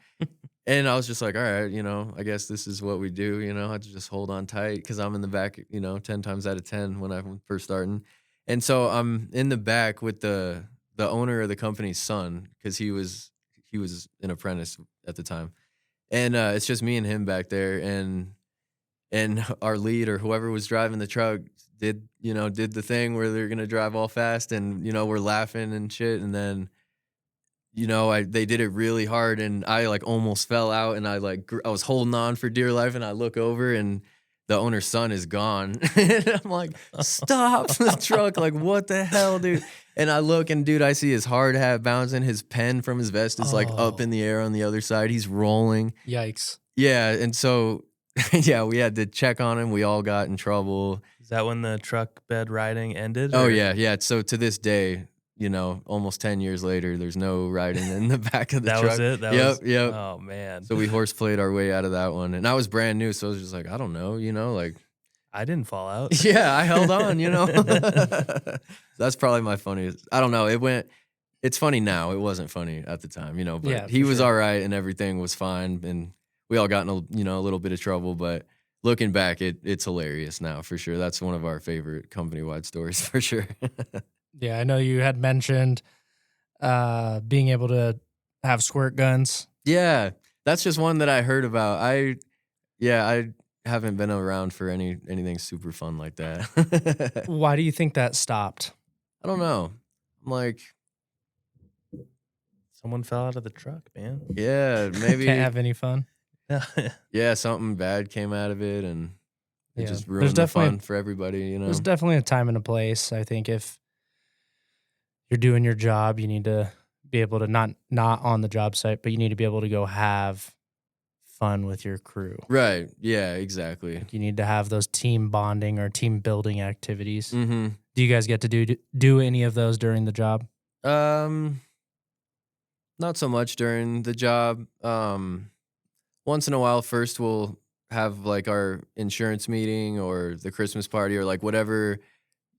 And I was just like, all right, I guess this is what we do, I had to just hold on tight because I'm in the back, 10 times out of 10 when I'm first starting. And so I'm in the back with the owner of the company's son, because he was an apprentice at the time. And it's just me and him back there, and our lead, or whoever was driving the truck, did the thing where they're gonna drive all fast, and we're laughing and shit, and then they did it really hard, and I like almost fell out, and I was holding on for dear life, and I look over, and the owner's son is gone. And I'm like, stop the truck, like what the hell, dude? And I look, and dude, I see his hard hat bouncing, his pen from his vest is like up in the air on the other side, he's rolling. Yikes. Yeah, and so yeah, we had to check on him, we all got in trouble. Is that when the truck bed riding ended? Oh yeah. So to this day, almost 10 years later, there's no riding in the back of the truck. That was it? Yep. Oh, man. So we horseplayed our way out of that one. And I was brand new, so I was just like, I don't know, like. I didn't fall out. Yeah, I held on, So that's probably my funniest. I don't know. It's funny now. It wasn't funny at the time, but Yeah, he for was sure. all right, and everything was fine. And we all got in a little bit of trouble, but looking back, it's hilarious now for sure. That's one of our favorite company-wide stories for sure. Yeah, I know you had mentioned being able to have squirt guns. Yeah, that's just one that I heard about. I haven't been around for anything super fun like that. Why do you think that stopped? I don't know. I'm like, Someone fell out of the truck, man. yeah, maybe. Can't have any fun. Yeah, something bad came out of it, and it Yeah. just There's ruined the definitely fun for everybody. You know. There's definitely a time and a place. I think if you're doing your job, you need to be able to not on the job site, but you need to be able to go have fun with your crew. Right. Yeah. Exactly. Like you need to have those team bonding or team building activities. Mm-hmm. Do you guys get to do any of those during the job? Not so much during the job. Once in a while, first we'll have like our insurance meeting or the Christmas party or like whatever,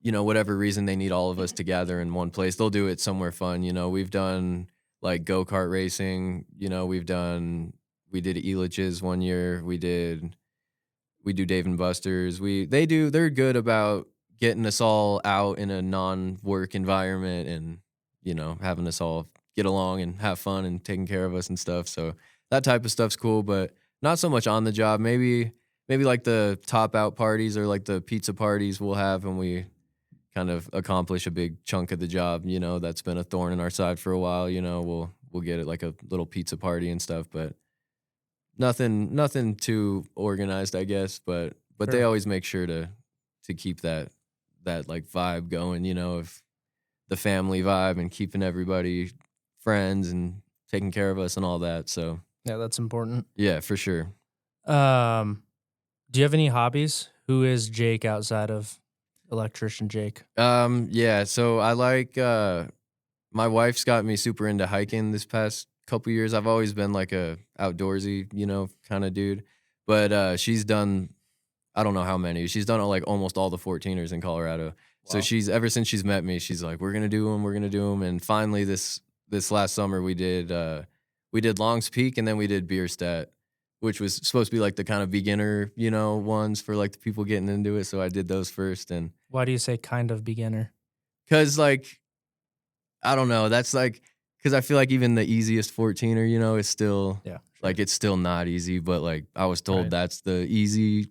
whatever reason they need all of us to gather in one place. They'll do it somewhere fun. We've done like go-kart racing. We did Elitch's one year. We do Dave and Buster's. They're good about getting us all out in a non-work environment and, having us all get along and have fun and taking care of us and stuff. So that type of stuff's cool, but not so much on the job. Maybe like the top out parties or like the pizza parties we'll have when we kind of accomplish a big chunk of the job, that's been a thorn in our side for a while. We'll get it like a little pizza party and stuff, but nothing too organized, I guess. But they Sure. always make sure to keep that like vibe going, of the family vibe and keeping everybody friends and taking care of us and all that. So Yeah, that's important. yeah, for sure. Do you have any hobbies? Who is Jake outside of electrician Jake? Yeah, so I like my wife's got me super into hiking this past couple years. I've always been like a outdoorsy, kind of dude. But she's done I don't know how many. She's done like almost all the 14ers in Colorado. So Wow. ever since she's met me, she's like, we're gonna do them. And finally this last summer we did Long's Peak and then we did Bierstadt, which was supposed to be like the kind of beginner, ones for like the people getting into it. So I did those first. And Why do you say kind of beginner? because like I don't know, that's like because I feel like even the easiest 14er, is still Yeah. like it's still not easy, but like I was told Right. that's the easy,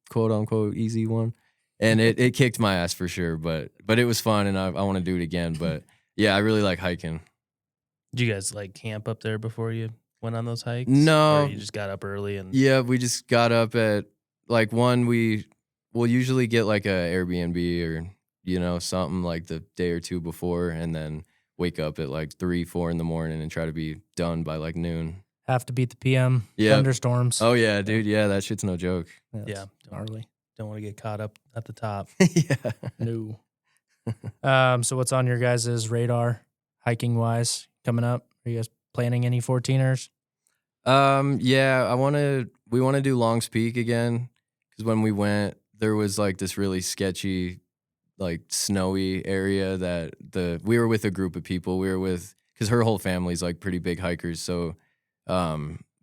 quote unquote easy one. And it kicked my ass for sure, but it was fun and I want to do it again. But yeah, I really like hiking. Did you guys like camp up there before you went on those hikes? No. Or you just got up early and Yeah, we just got up at like we'll usually get like a Airbnb or, something like the day or two before and then wake up at like 3-4 in the morning and try to be done by like noon. Have to beat the PM. Yep. Thunderstorms. Oh yeah, dude. Yeah, that shit's no joke. That's Yeah. gnarly. don't want to get caught up at the top. Yeah. No. So what's on your guys' radar hiking wise coming up? Are you guys planning any 14ers? Yeah, we want to do Long's Peak again because when we went, there was like this really sketchy, like snowy area that we were with a group of people. Because her whole family's like pretty big hikers, so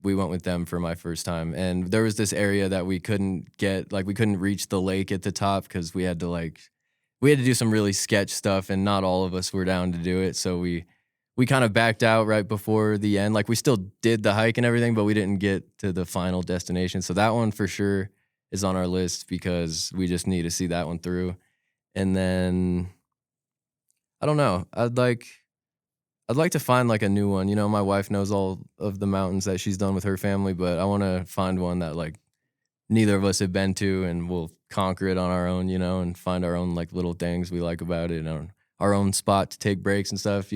we went with them for my first time, and there was this area that we couldn't reach the lake at the top because we had to do some really sketch stuff, and not all of us were down to do it, so we kind of backed out right before the end. Like we still did the hike and everything, but we didn't get to the final destination. So that one for sure is on our list because we just need to see that one through. And then I don't know. I'd like to find like a new one. My wife knows all of the mountains that she's done with her family, but I want to find one that like neither of us have been to and we'll conquer it on our own, and find our own like little things we like about it and our own spot to take breaks and stuff,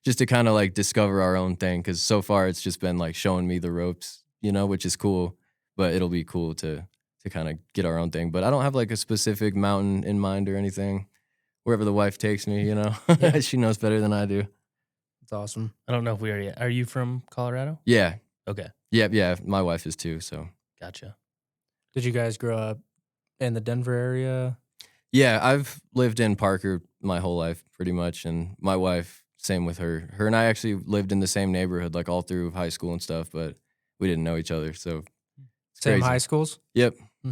just to kind of like discover our own thing. Cause so far it's just been like showing me the ropes, which is cool, but it'll be cool to kind of get our own thing. But I don't have like a specific mountain in mind or anything. Wherever the wife takes me, Yeah. she knows better than I do. That's awesome. I don't know if we already. Are you from Colorado? Yeah. Okay, Yeah. My wife is too. So gotcha. Did you guys grow up in the Denver area? yeah, I've lived in Parker my whole life pretty much. And my wife, same with her. Her and I actually lived in the same neighborhood, like all through high school and stuff, but we didn't know each other. So it's Same crazy. high schools? Yep. Hmm.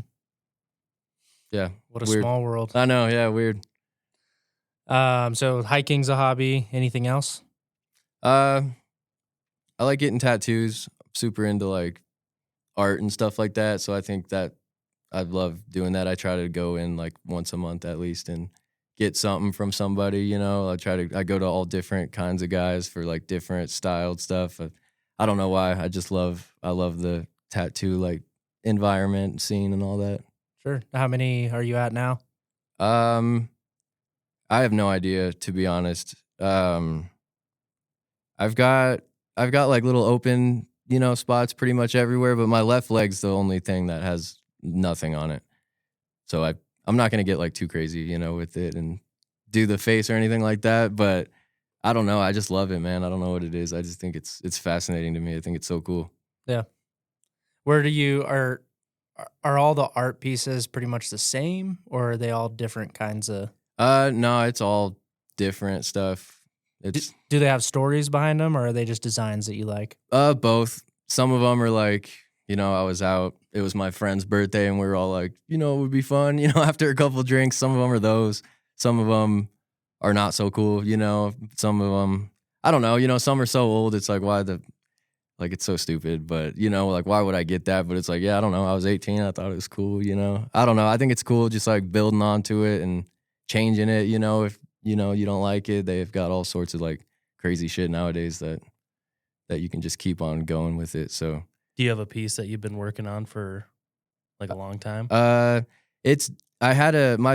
Yeah. What a Weird. small world. I know. Yeah. Weird. So hiking's a hobby. Anything else? I like getting tattoos. I'm super into like art and stuff like that. So I think that I'd love doing that. I try to go in like once a month at least and get something from somebody, you know. I go to all different kinds of guys for like different styled stuff. I don't know why. I love the tattoo like environment, scene, and all that. Sure. How many are you at now? I have no idea, to be honest. I've got like little open, you know, spots pretty much everywhere, but my left leg's the only thing that has nothing on it. So I'm not gonna get like too crazy, you know, with it and do the face or anything like that. But I don't know. I just love it, man. I don't know what it is. I just think it's fascinating to me. I think it's so cool. Yeah. Where do you are all the art pieces pretty much the same, or are they all different kinds of? No, it's all different stuff. It's Do they have stories behind them, or are they just designs that you like? both. Some of them are like, you know, I was out. It was my friend's birthday, and we were all like, you know, it would be fun, you know, after a couple of drinks. Some of them are those. Some of them are not so cool, you know. Some of them, I don't know, you know. Some are so old. It's like, like it's so stupid. But you know, like why would I get that? But it's like, yeah, I don't know. I was 18. I thought it was cool, you know. I don't know. I think it's cool, just like building onto it and changing it. You know, if you know you don't like it, they've got all sorts of like crazy shit nowadays that you can just keep on going with it. So. Do you have a piece that you've been working on for like a long time? My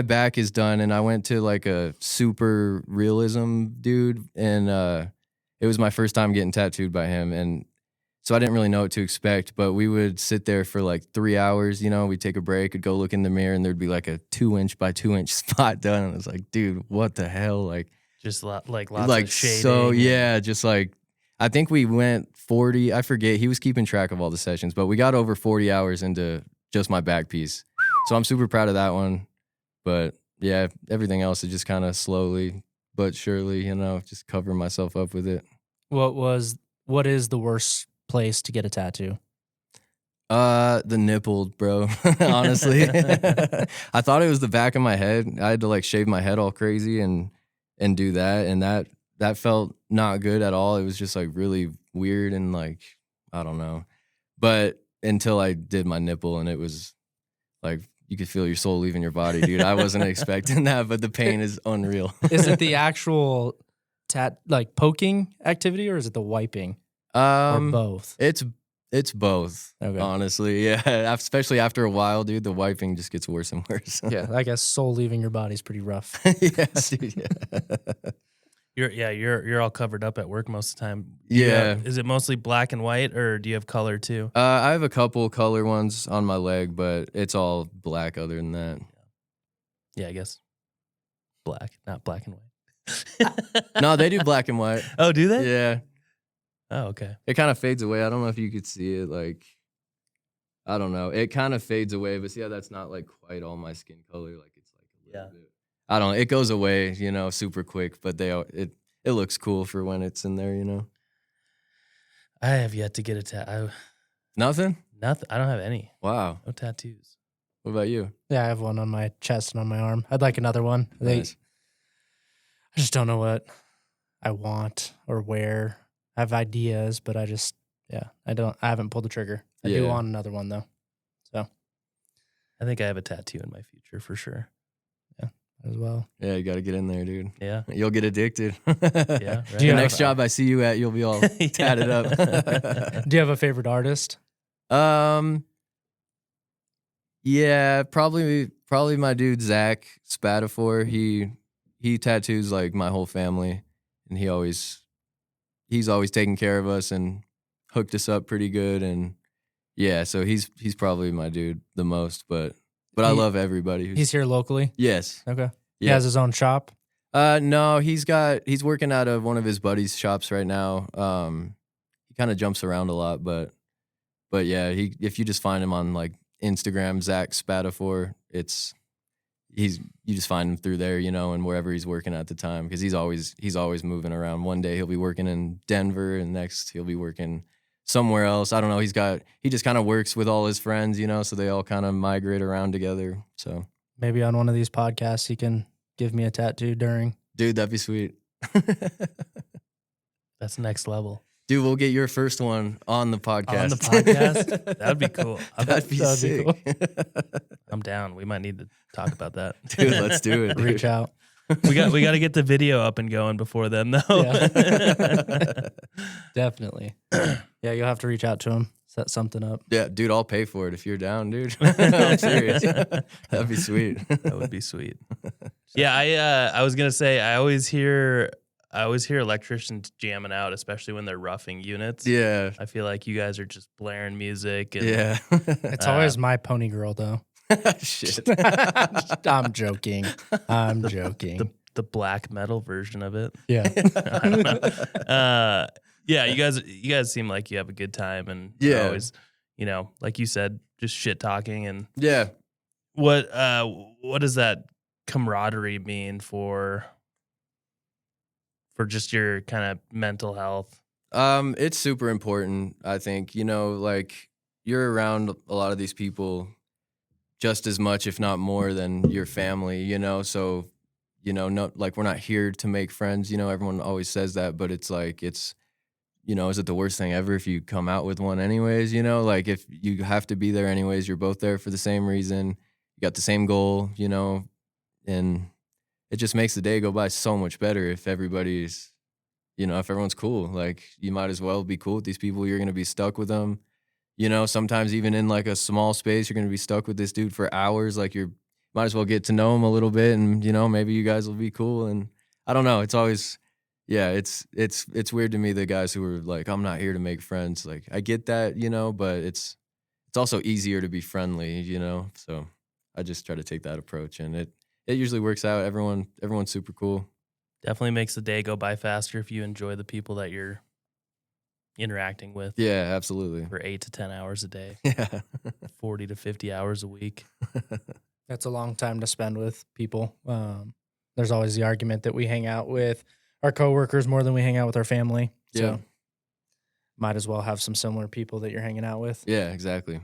back is done, and I went to like a super realism dude, and it was my first time getting tattooed by him, and so I didn't really know what to expect. But we would sit there for like 3 hours, you know. We'd take a break, would go look in the mirror, and there'd be like a 2-inch by 2-inch spot done, and I was like, dude, what the hell, like Just lots like of shading. so yeah, just like. I think we went 40. I forget. He was keeping track of all the sessions, but we got over 40 hours into just my back piece. So I'm super proud of that one. But yeah, everything else is just kind of slowly but surely, you know, just covering myself up with it. What is the worst place to get a tattoo? The nipple, bro. Honestly, I thought it was the back of my head. I had to like shave my head all crazy and do that, and that felt not good at all. It was just like really weird and like, I don't know. But until I did my nipple, and it was like, you could feel your soul leaving your body, dude. I wasn't expecting that, but the pain is unreal. Is it the actual like poking activity, or is it the wiping? Or both? It's both, okay. Honestly. Yeah, especially after a while, dude, the wiping just gets worse and worse. Yeah, I guess soul leaving your body is pretty rough. Yeah, dude, yeah. You're all covered up at work most of the time. Yeah. Is it mostly black and white, or do you have color too? I have a couple color ones on my leg, but it's all black other than that. Yeah, I guess black, not black and white. No, they do black and white. Oh, do they? Yeah. Oh, okay. It kind of fades away. I don't know if you could see it. Like, I don't know. It kind of fades away, but see how that's not like quite all my skin color. Like, it's like a little bit. I don't know. It goes away, you know, super quick, but it looks cool for when it's in there, you know. I have yet to get a tattoo. Nothing? Nothing. I don't have any. Wow. No tattoos. What about you? Yeah, I have one on my chest and on my arm. I'd like another one. Nice. I just don't know what I want or where. I have ideas, but I haven't pulled the trigger. I do want another one though. So I think I have a tattoo in my future for sure. Yeah, as well. Yeah, you got to get in there, dude. Yeah. You'll get addicted. Yeah. Right. The next job I see you at, you'll be all tatted up. Do you have a favorite artist? Yeah, probably my dude Zach Spatafor. He tattoos like my whole family, and he's always taken care of us and hooked us up pretty good. And yeah, so he's probably my dude the most. But I love everybody. He's here locally? Yes. Okay. Yeah. He has his own shop? No, he's working out of one of his buddies' shops right now. He kind of jumps around a lot, but yeah, if you just find him on like Instagram, Zach Spatafor, you just find him through there, you know, and wherever he's working at the time, because he's always moving around. One day he'll be working in Denver, and next he'll be working somewhere else. I don't know. He just kind of works with all his friends, you know, so they all kind of migrate around together. So maybe on one of these podcasts he can give me a tattoo during. Dude, that'd be sweet. That's next level. Dude, we'll get your first one on the podcast. On the podcast? That'd be cool. That'd be sick. I'm down. We might need to talk about that. Dude, let's do it. Reach out. We got to get the video up and going before then, though. Yeah. Definitely. Yeah, you'll have to reach out to him, set something up. Yeah, dude, I'll pay for it if you're down, dude. I'm serious. That'd be sweet. That would be sweet. Yeah, I was gonna say I always hear electricians jamming out, especially when they're roughing units. Yeah. I feel like you guys are just blaring music. And, Yeah. It's always my pony girl, though. Shit. I'm joking. I'm joking. the black metal version of it. Yeah. I don't know. Yeah, you guys seem like you have a good time, and you're Yeah. always, like you said, just shit talking. And Yeah. what does that camaraderie mean for just your kind of mental health? It's super important, I think. Like you're around a lot of these people just as much, if not more, than your family, so no, like we're not here to make friends, everyone always says that, but it's like is it the worst thing ever if you come out with one anyways? Like if you have to be there anyways, you're both there for the same reason, you got the same goal, and it just makes the day go by so much better if everybody's, if everyone's cool. Like you might as well be cool with these people. You're going to be stuck with them. Sometimes even in like a small space, you're going to be stuck with this dude for hours. Like might as well get to know him a little bit, and maybe you guys will be cool. And I don't know. It's always, yeah, it's weird to me, the guys who are like, I'm not here to make friends. Like I get that, but it's also easier to be friendly, So I just try to take that approach, and it usually works out. Everyone's super cool. Definitely makes the day go by faster if you enjoy the people that you're interacting with. Yeah, absolutely. For 8 to 10 hours a day. Yeah. 40 to 50 hours a week. That's a long time to spend with people. There's always the argument that we hang out with our coworkers more than we hang out with our family. Yeah. So might as well have some similar people that you're hanging out with. Yeah, exactly.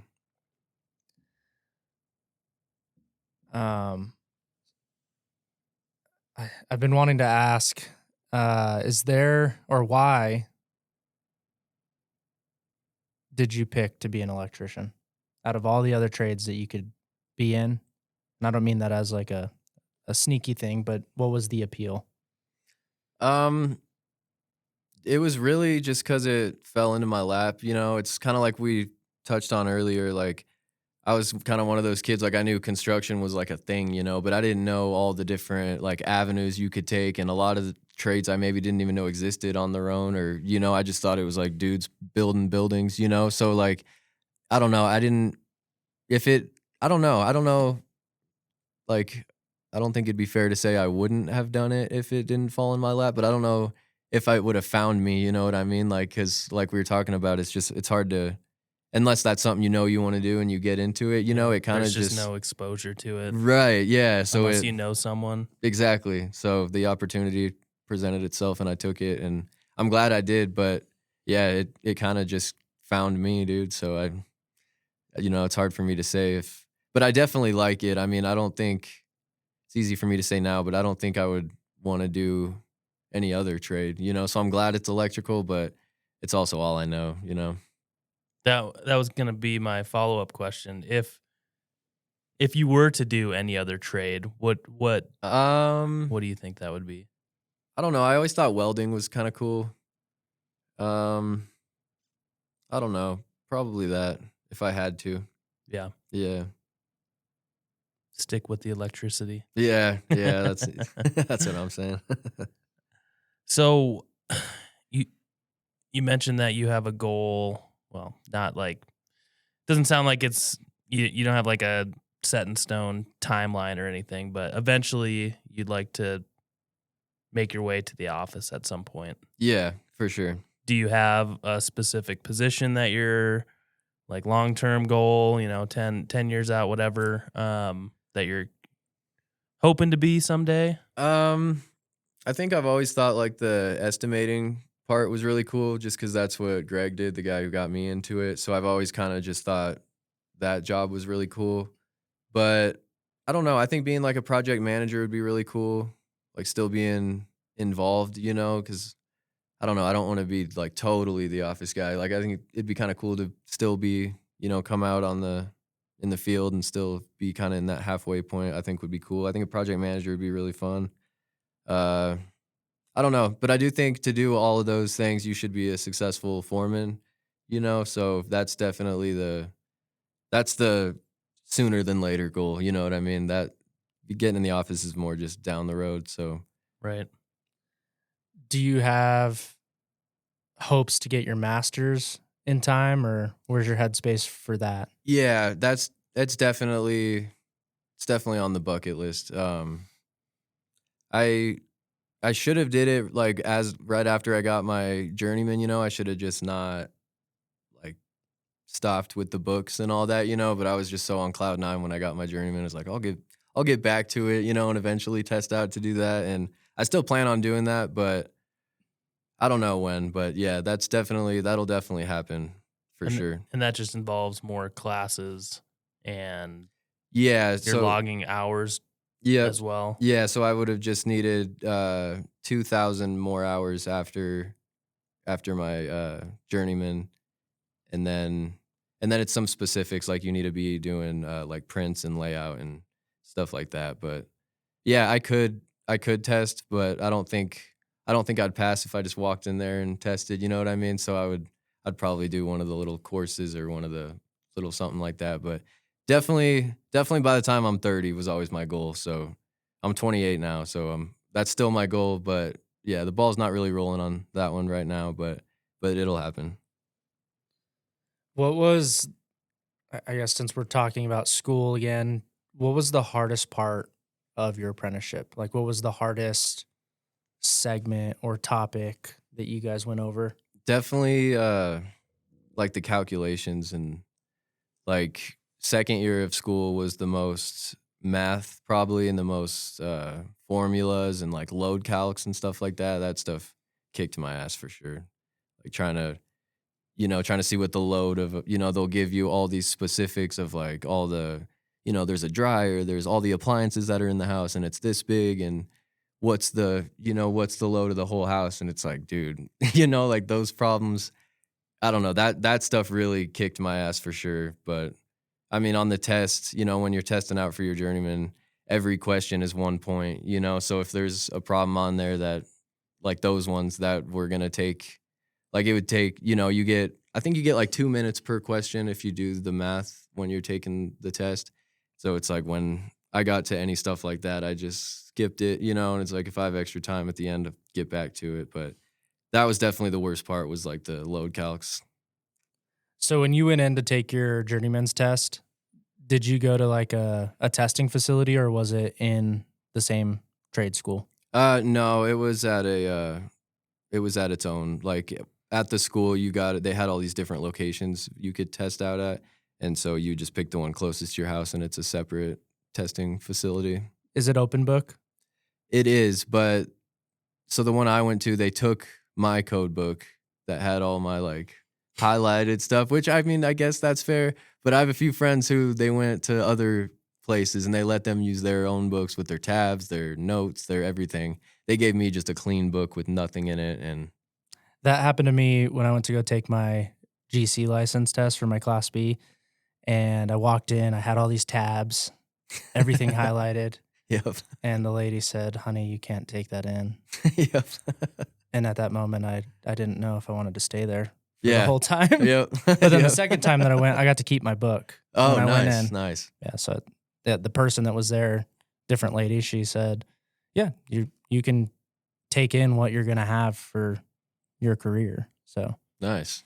I've been wanting to ask, is there, or why did you pick to be an electrician out of all the other trades that you could be in? And I don't mean that as like a sneaky thing, but what was the appeal? It was really just because it fell into my lap. It's kind of like we touched on earlier. Like I was kind of one of those kids, like I knew construction was like a thing, but I didn't know all the different like avenues you could take, and a lot of the trades I maybe didn't even know existed on their own, or I just thought it was like dudes building buildings, so like I don't know, I don't know, like I don't think it'd be fair to say I wouldn't have done it if it didn't fall in my lap, but I don't know if I would have found me, you know what I mean? Like, cause like we were talking about, it's hard to, unless that's something you want to do and you get into it, it kind of just no exposure to it. Right, yeah. So unless you know someone. Exactly. So the opportunity presented itself and I took it, and I'm glad I did, but yeah, it kind of just found me, dude. So it's hard for me to say but I definitely like it. I mean, I don't think it's easy for me to say now, but I don't think I would want to do any other trade, so I'm glad it's electrical, but it's also all I know, That was gonna be my follow-up question. If you were to do any other trade, what do you think that would be? I don't know. I always thought welding was kind of cool. I don't know. Probably that if I had to. Yeah. Yeah. Stick with the electricity. Yeah, that's that's what I'm saying. So you mentioned that you have a goal. Well, not like, doesn't sound like it's you don't have like a set in stone timeline or anything, but eventually you'd like to make your way to the office at some point. Yeah, for sure. Do you have a specific position that you're like long-term goal, 10 years out, whatever, that you're hoping to be someday? I think I've always thought like the estimating part was really cool, just because that's what Greg did, the guy who got me into it. So I've always kind of just thought that job was really cool. But I don't know. I think being like a project manager would be really cool, like still being involved, because I don't know. I don't want to be like totally the office guy. Like I think it'd be kind of cool to still be, come out in the field and still be kind of in that halfway point. I think would be cool. I think a project manager would be really fun. Uh, I don't know, but I do think to do all of those things, you should be a successful foreman, you know? So that's definitely that's the sooner than later goal, you know what I mean? That getting in the office is more just down the road, so. Right. Do you have hopes to get your master's in time, or where's your headspace for that? Yeah, that's definitely it's definitely on the bucket list. I I should have did it like as right after I got my journeyman, you know, I should have just not like stopped with the books and all that, you know, but I was just so on cloud nine when I got my journeyman. I was like, I'll get back to it, you know, and eventually test out to do that. And I still plan on doing that, but I don't know when. But yeah, that'll definitely happen for sure. And that just involves more classes and Yeah, you're so logging hours yeah, as well. yeah, so I would have just needed 2,000 more hours after my journeyman, and then it's some specifics like you need to be doing like prints and layout and stuff like that. But yeah, I could test, but I don't think I'd pass if I just walked in there and tested, you know what I mean? So I'd probably do one of the little courses or one of the little something like that. But definitely by the time I'm 30 was always my goal. So I'm 28 now, so that's still my goal. But yeah, the ball's not really rolling on that one right now, but it'll happen. What was, I guess, since we're talking about school again, what was the hardest part of your apprenticeship? Like, what was the hardest segment or topic that you guys went over? Definitely like the calculations, and like second year of school was the most math probably, and the most formulas and like load calcs and stuff like that. That stuff kicked my ass for sure. Like trying to see what the load of, you know, they'll give you all these specifics of like all the, you know, there's a dryer, there's all the appliances that are in the house and it's this big, and what's the, you know, what's the load of the whole house, and it's like, dude, you know, like those problems, I don't know, that stuff really kicked my ass for sure. But I mean, on the test, you know, when you're testing out for your journeyman, every question is 1 point, you know, so if there's a problem on there that, like those ones that we're gonna take, like it would take, you know, I think you get like 2 minutes per question if you do the math when you're taking the test. So it's like when I got to any stuff like that, I just skipped it, you know, and it's like if I have extra time at the end to get back to it. But that was definitely the worst part, was like the load calcs. So when you went in to take your journeyman's test, did you go to like a testing facility, or was it in the same trade school? No, it was at its own, like at the school you got it. They had all these different locations you could test out at. And so you just pick the one closest to your house, and it's a separate testing facility. Is it open book? It is, but so the one I went to, they took my code book that had all my like highlighted stuff, which I mean, I guess that's fair. But I have a few friends who they went to other places and they let them use their own books with their tabs, their notes, their everything. They gave me just a clean book with nothing in it. And That happened to me when I went to go take my GC license test for my Class B. And I walked in, I had all these tabs, everything highlighted. yep, And the lady said, "Honey, you can't take that in." yep, And at that moment, I didn't know if I wanted to stay there for the yeah, whole time. yep. But then the Yep. second time that I went, I got to keep my book. Oh, when I went nice, in. nice. Yeah, so the person that was there, different lady, she said, "Yeah, you can take in what you're gonna have for your career." So Nice.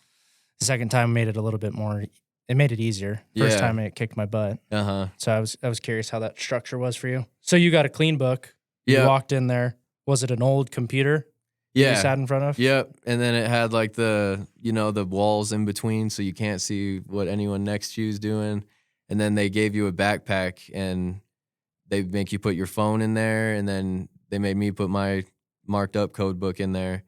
the second time made it a little bit more. It made it easier. First Yeah. time it kicked my butt. Uh-huh. So I was curious how that structure was for you. So you got a clean book. You Yeah. walked in there. Was it an old computer you Yeah. sat in front of? Yep. And then it had like the, you know, the walls in between so you can't see what anyone next to you is doing. And then they gave you a backpack and they make you put your phone in there, and then they made me put my marked up code book in there.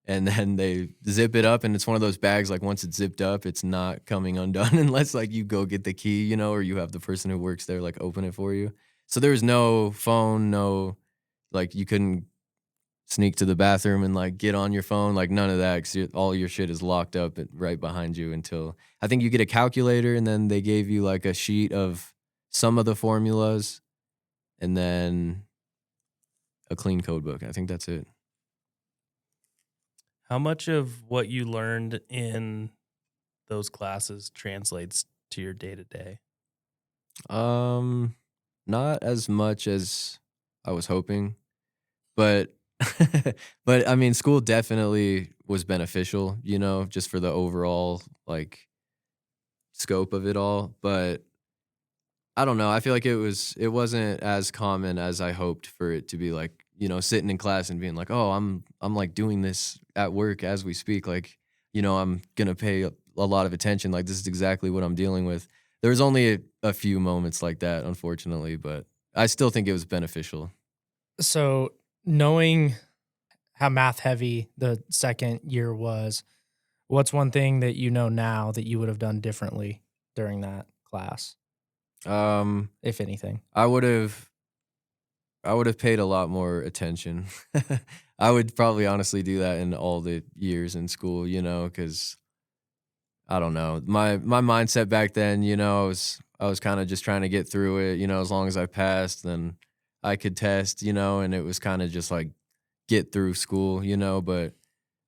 And then they zip it up, and it's one of those bags, like once it's zipped up, it's not coming undone unless like you go get the key, you know, or you have the person who works there like open it for you. So there was no phone, no, like you couldn't sneak to the bathroom and like get on your phone, like none of that, because all your shit is locked up right behind you until I think you get a calculator, and then they gave you like a sheet of some of the formulas, and then a clean code book. I think that's it. How much of what you learned in those classes translates to your day to day? Not as much as I was hoping, but but I mean, school definitely was beneficial, you know, just for the overall like scope of it all. But I don't know. I feel like it wasn't as common as I hoped for it to be, like, you know, sitting in class and being like, "Oh, I'm like doing this at work as we speak, like, you know, I'm going to pay a lot of attention, like this is exactly what I'm dealing with." There was only a few moments like that, unfortunately, but I still think it was beneficial. So knowing how math heavy the second year was, what's one thing that you know now that you would have done differently during that class, Um if anything? I would have paid a lot more attention. I would probably honestly do that in all the years in school, you know, cuz I don't know. My mindset back then, you know, I was kind of just trying to get through it, you know, as long as I passed, then I could test, you know, and it was kind of just like get through school, you know, but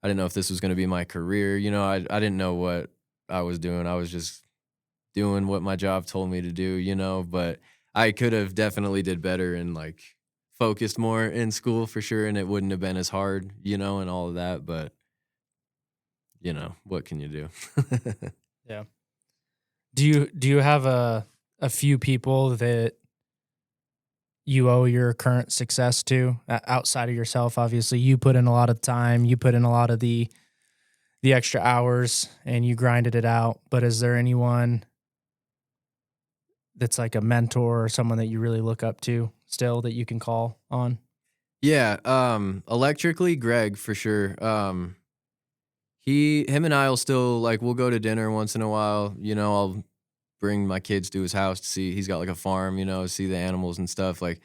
I didn't know if this was going to be my career, you know. I didn't know what I was doing. I was just doing what my job told me to do, you know, but I could have definitely did better and like focused more in school for sure, and it wouldn't have been as hard, you know, and all of that, but you know, what can you do? Yeah. Do you have a few people that you owe your current success to outside of yourself? Obviously, you put in a lot of time, you put in a lot of the extra hours, and you grinded it out. But is there anyone that's like a mentor or someone that you really look up to still that you can call on? Yeah, electrically, Greg for sure. Him and I'll still like we'll go to dinner once in a while. You know, I'll bring my kids to his house to see. He's got like a farm, you know, see the animals and stuff. Like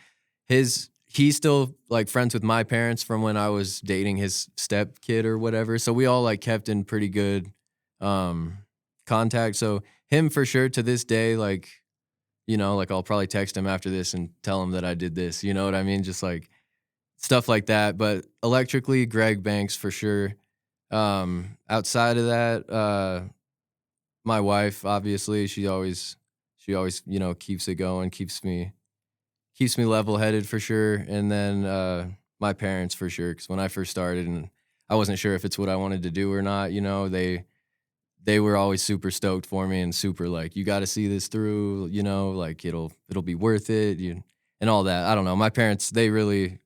he's still like friends with my parents from when I was dating his step kid or whatever. So we all like kept in pretty good um contact. So him for sure to this day, like, you know, like I'll probably text him after this and tell him that I did this. You know what I mean? Just like stuff like that. But electrically, Greg Banks for sure. Outside of that, my wife, obviously, she always, you know, keeps it going, keeps me level headed for sure. And then my parents for sure, because when I first started and I wasn't sure if it's what I wanted to do or not, you know, they were always super stoked for me and super like, you got to see this through, you know, like it'll be worth it, and all that. I don't know. My parents, they really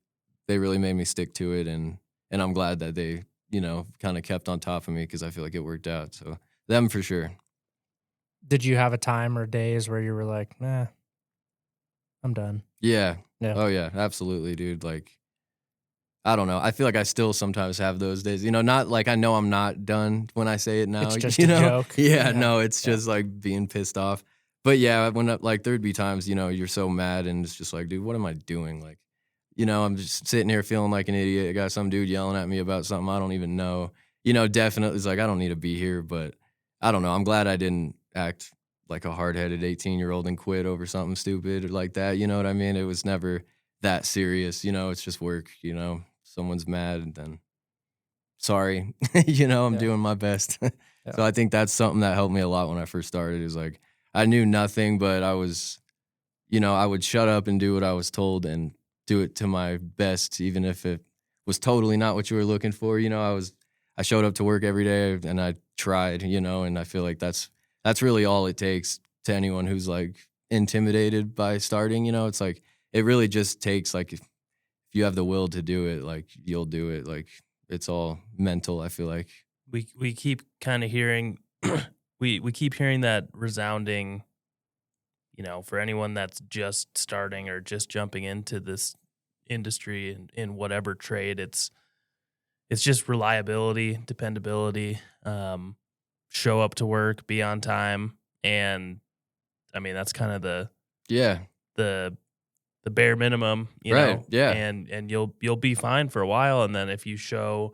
made me stick to it, and I'm glad that they, you know, kind of kept on top of me because I feel like it worked out. So them for sure. Did you have a time or days where you were like, nah, I'm done? Yeah. Yeah. Oh yeah, absolutely, dude. Like I don't know. I feel like I still sometimes have those days. You know, not like I know I'm not done when I say it now. It's just you a know? joke. Yeah, Yeah. no, it's Yeah. just like being pissed off. But yeah, when like there'd be times, you know, you're so mad and it's just like, dude, what am I doing? Like, you know, I'm just sitting here feeling like an idiot. I got some dude yelling at me about something I don't even know. You know, definitely it's like I don't need to be here, but I don't know. I'm glad I didn't act like a hard-headed 18-year-old and quit over something stupid or like that. You know what I mean? It was never that serious. You know, it's just work. You know, someone's mad, and then sorry. You know, I'm Yeah. doing my best. Yeah. So I think that's something that helped me a lot when I first started. Is like I knew nothing, but I was, you know, I would shut up and do what I was told and do it to my best, even if it was totally not what you were looking for. You know, I showed up to work every day and I tried, you know, and I feel like that's really all it takes to anyone who's like intimidated by starting, you know. It's like it really just takes like if you have the will to do it, like you'll do it. Like it's all mental, I feel like. We keep kind of hearing we keep hearing that resounding, you know, for anyone that's just starting or just jumping into this industry in whatever trade, it's just reliability, dependability, show up to work, be on time, and I mean that's kind of Yeah. the the bare minimum, you Right. know, Yeah. and you'll be fine for a while, and then if you show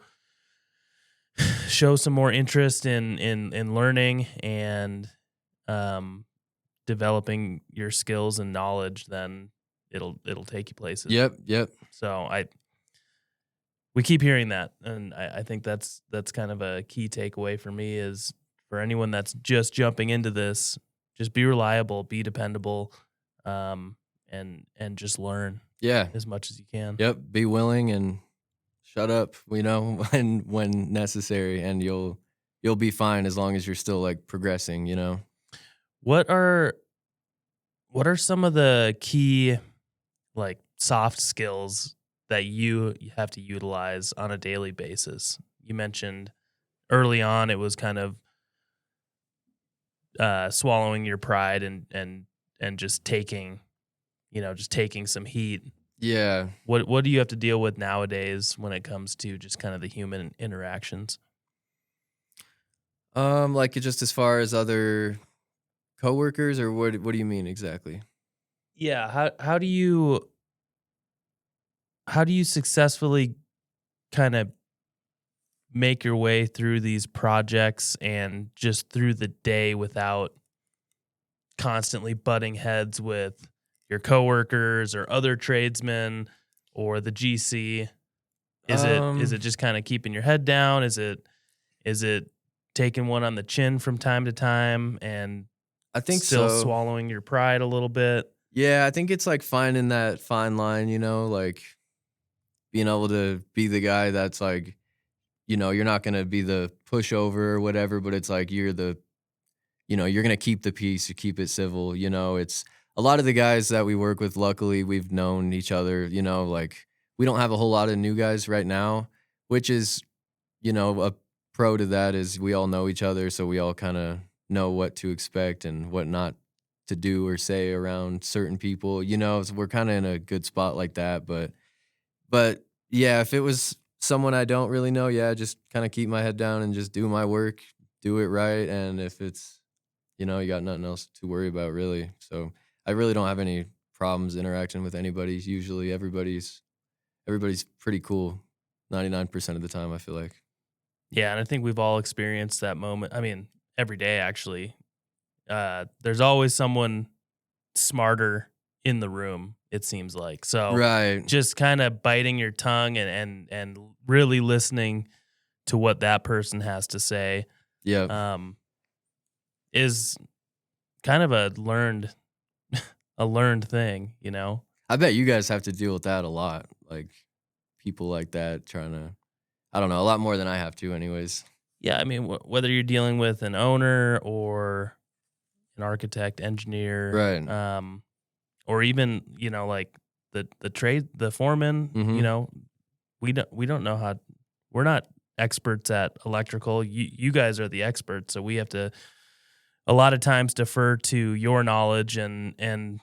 some more interest in learning and um developing your skills and knowledge, then it'll take you places. Yep. Yep. So we keep hearing that, and I think that's kind of a key takeaway for me is for anyone that's just jumping into this, just be reliable, be dependable, and just learn Yeah. as much as you can. Yep. Be willing and shut up, when necessary, and you'll be fine as long as you're still like progressing. What are some of the key like soft skills that you have to utilize on a daily basis? You mentioned early on it was kind of swallowing your pride and just taking some heat. Yeah. What do you have to deal with nowadays when it comes to just kind of the human interactions? Like just as far as other coworkers, or what do you mean exactly? Yeah, how do you successfully kind of make your way through these projects and just through the day without constantly butting heads with your coworkers or other tradesmen or the GC? Is it just kind of keeping your head down? Is it taking one on the chin from time to time and I think still so. swallowing your pride a little bit? Yeah, I think it's like finding that fine line, like being able to be the guy that's like, you're not going to be the pushover or whatever, but it's like you're going to keep the peace, you keep it civil. It's a lot of the guys that we work with, luckily, we've known each other, like we don't have a whole lot of new guys right now, which is, a pro to that is we all know each other. So we all kind of know what to expect and what not to do or say around certain people, so we're kind of in a good spot like that. But yeah, if it was someone I don't really know, yeah, just kind of keep my head down and just do my work, do it right. And if it's, you got nothing else to worry about really. So I really don't have any problems interacting with anybody. Usually everybody's pretty cool 99% of the time, I feel like. Yeah, and I think we've all experienced that moment. I mean, every day actually. There's always someone smarter in the room, it seems like. So Right. just kind of biting your tongue and really listening to what that person has to say Yeah. is kind of a learned thing, I bet you guys have to deal with that a lot. Like people like that trying to, I don't know, a lot more than I have to anyways. Yeah, I mean, whether you're dealing with an owner or an architect, engineer, Right. or even like the foreman. Mhm. We don't know how. We're not experts at electrical. You guys are the experts, so we have to a lot of times defer to your knowledge and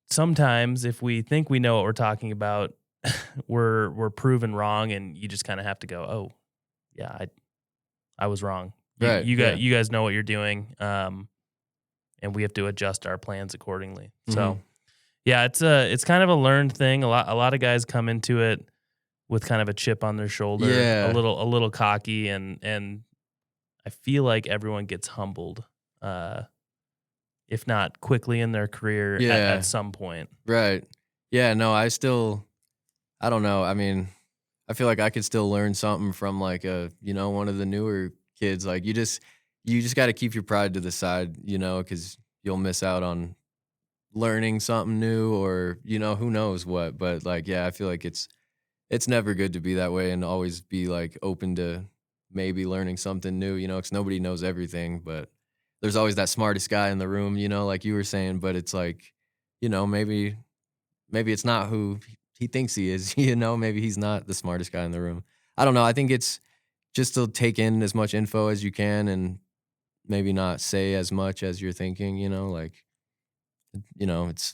sometimes if we think we know what we're talking about, we're proven wrong, and you just kind of have to go, oh yeah, I was wrong. Right. You Yeah. guys know what you're doing. And we have to adjust our plans accordingly. So, Mhm. yeah, it's kind of a learned thing. A lot of guys come into it with kind of a chip on their shoulder, Yeah. a little cocky, and I feel like everyone gets humbled, if not quickly in their career, Yeah. at some point. Right. Yeah, no, I don't know. I mean, I feel like I could still learn something from like one of the newer kids. Like you just got to keep your pride to the side, cuz you'll miss out on learning something new or, who knows what. But like yeah, I feel like it's never good to be that way and always be like open to maybe learning something new, cuz nobody knows everything, but there's always that smartest guy in the room, like you were saying, but it's like, maybe it's not who he thinks he is, maybe he's not the smartest guy in the room. I don't know. I think it's just to take in as much info as you can and maybe not say as much as you're thinking, like, it's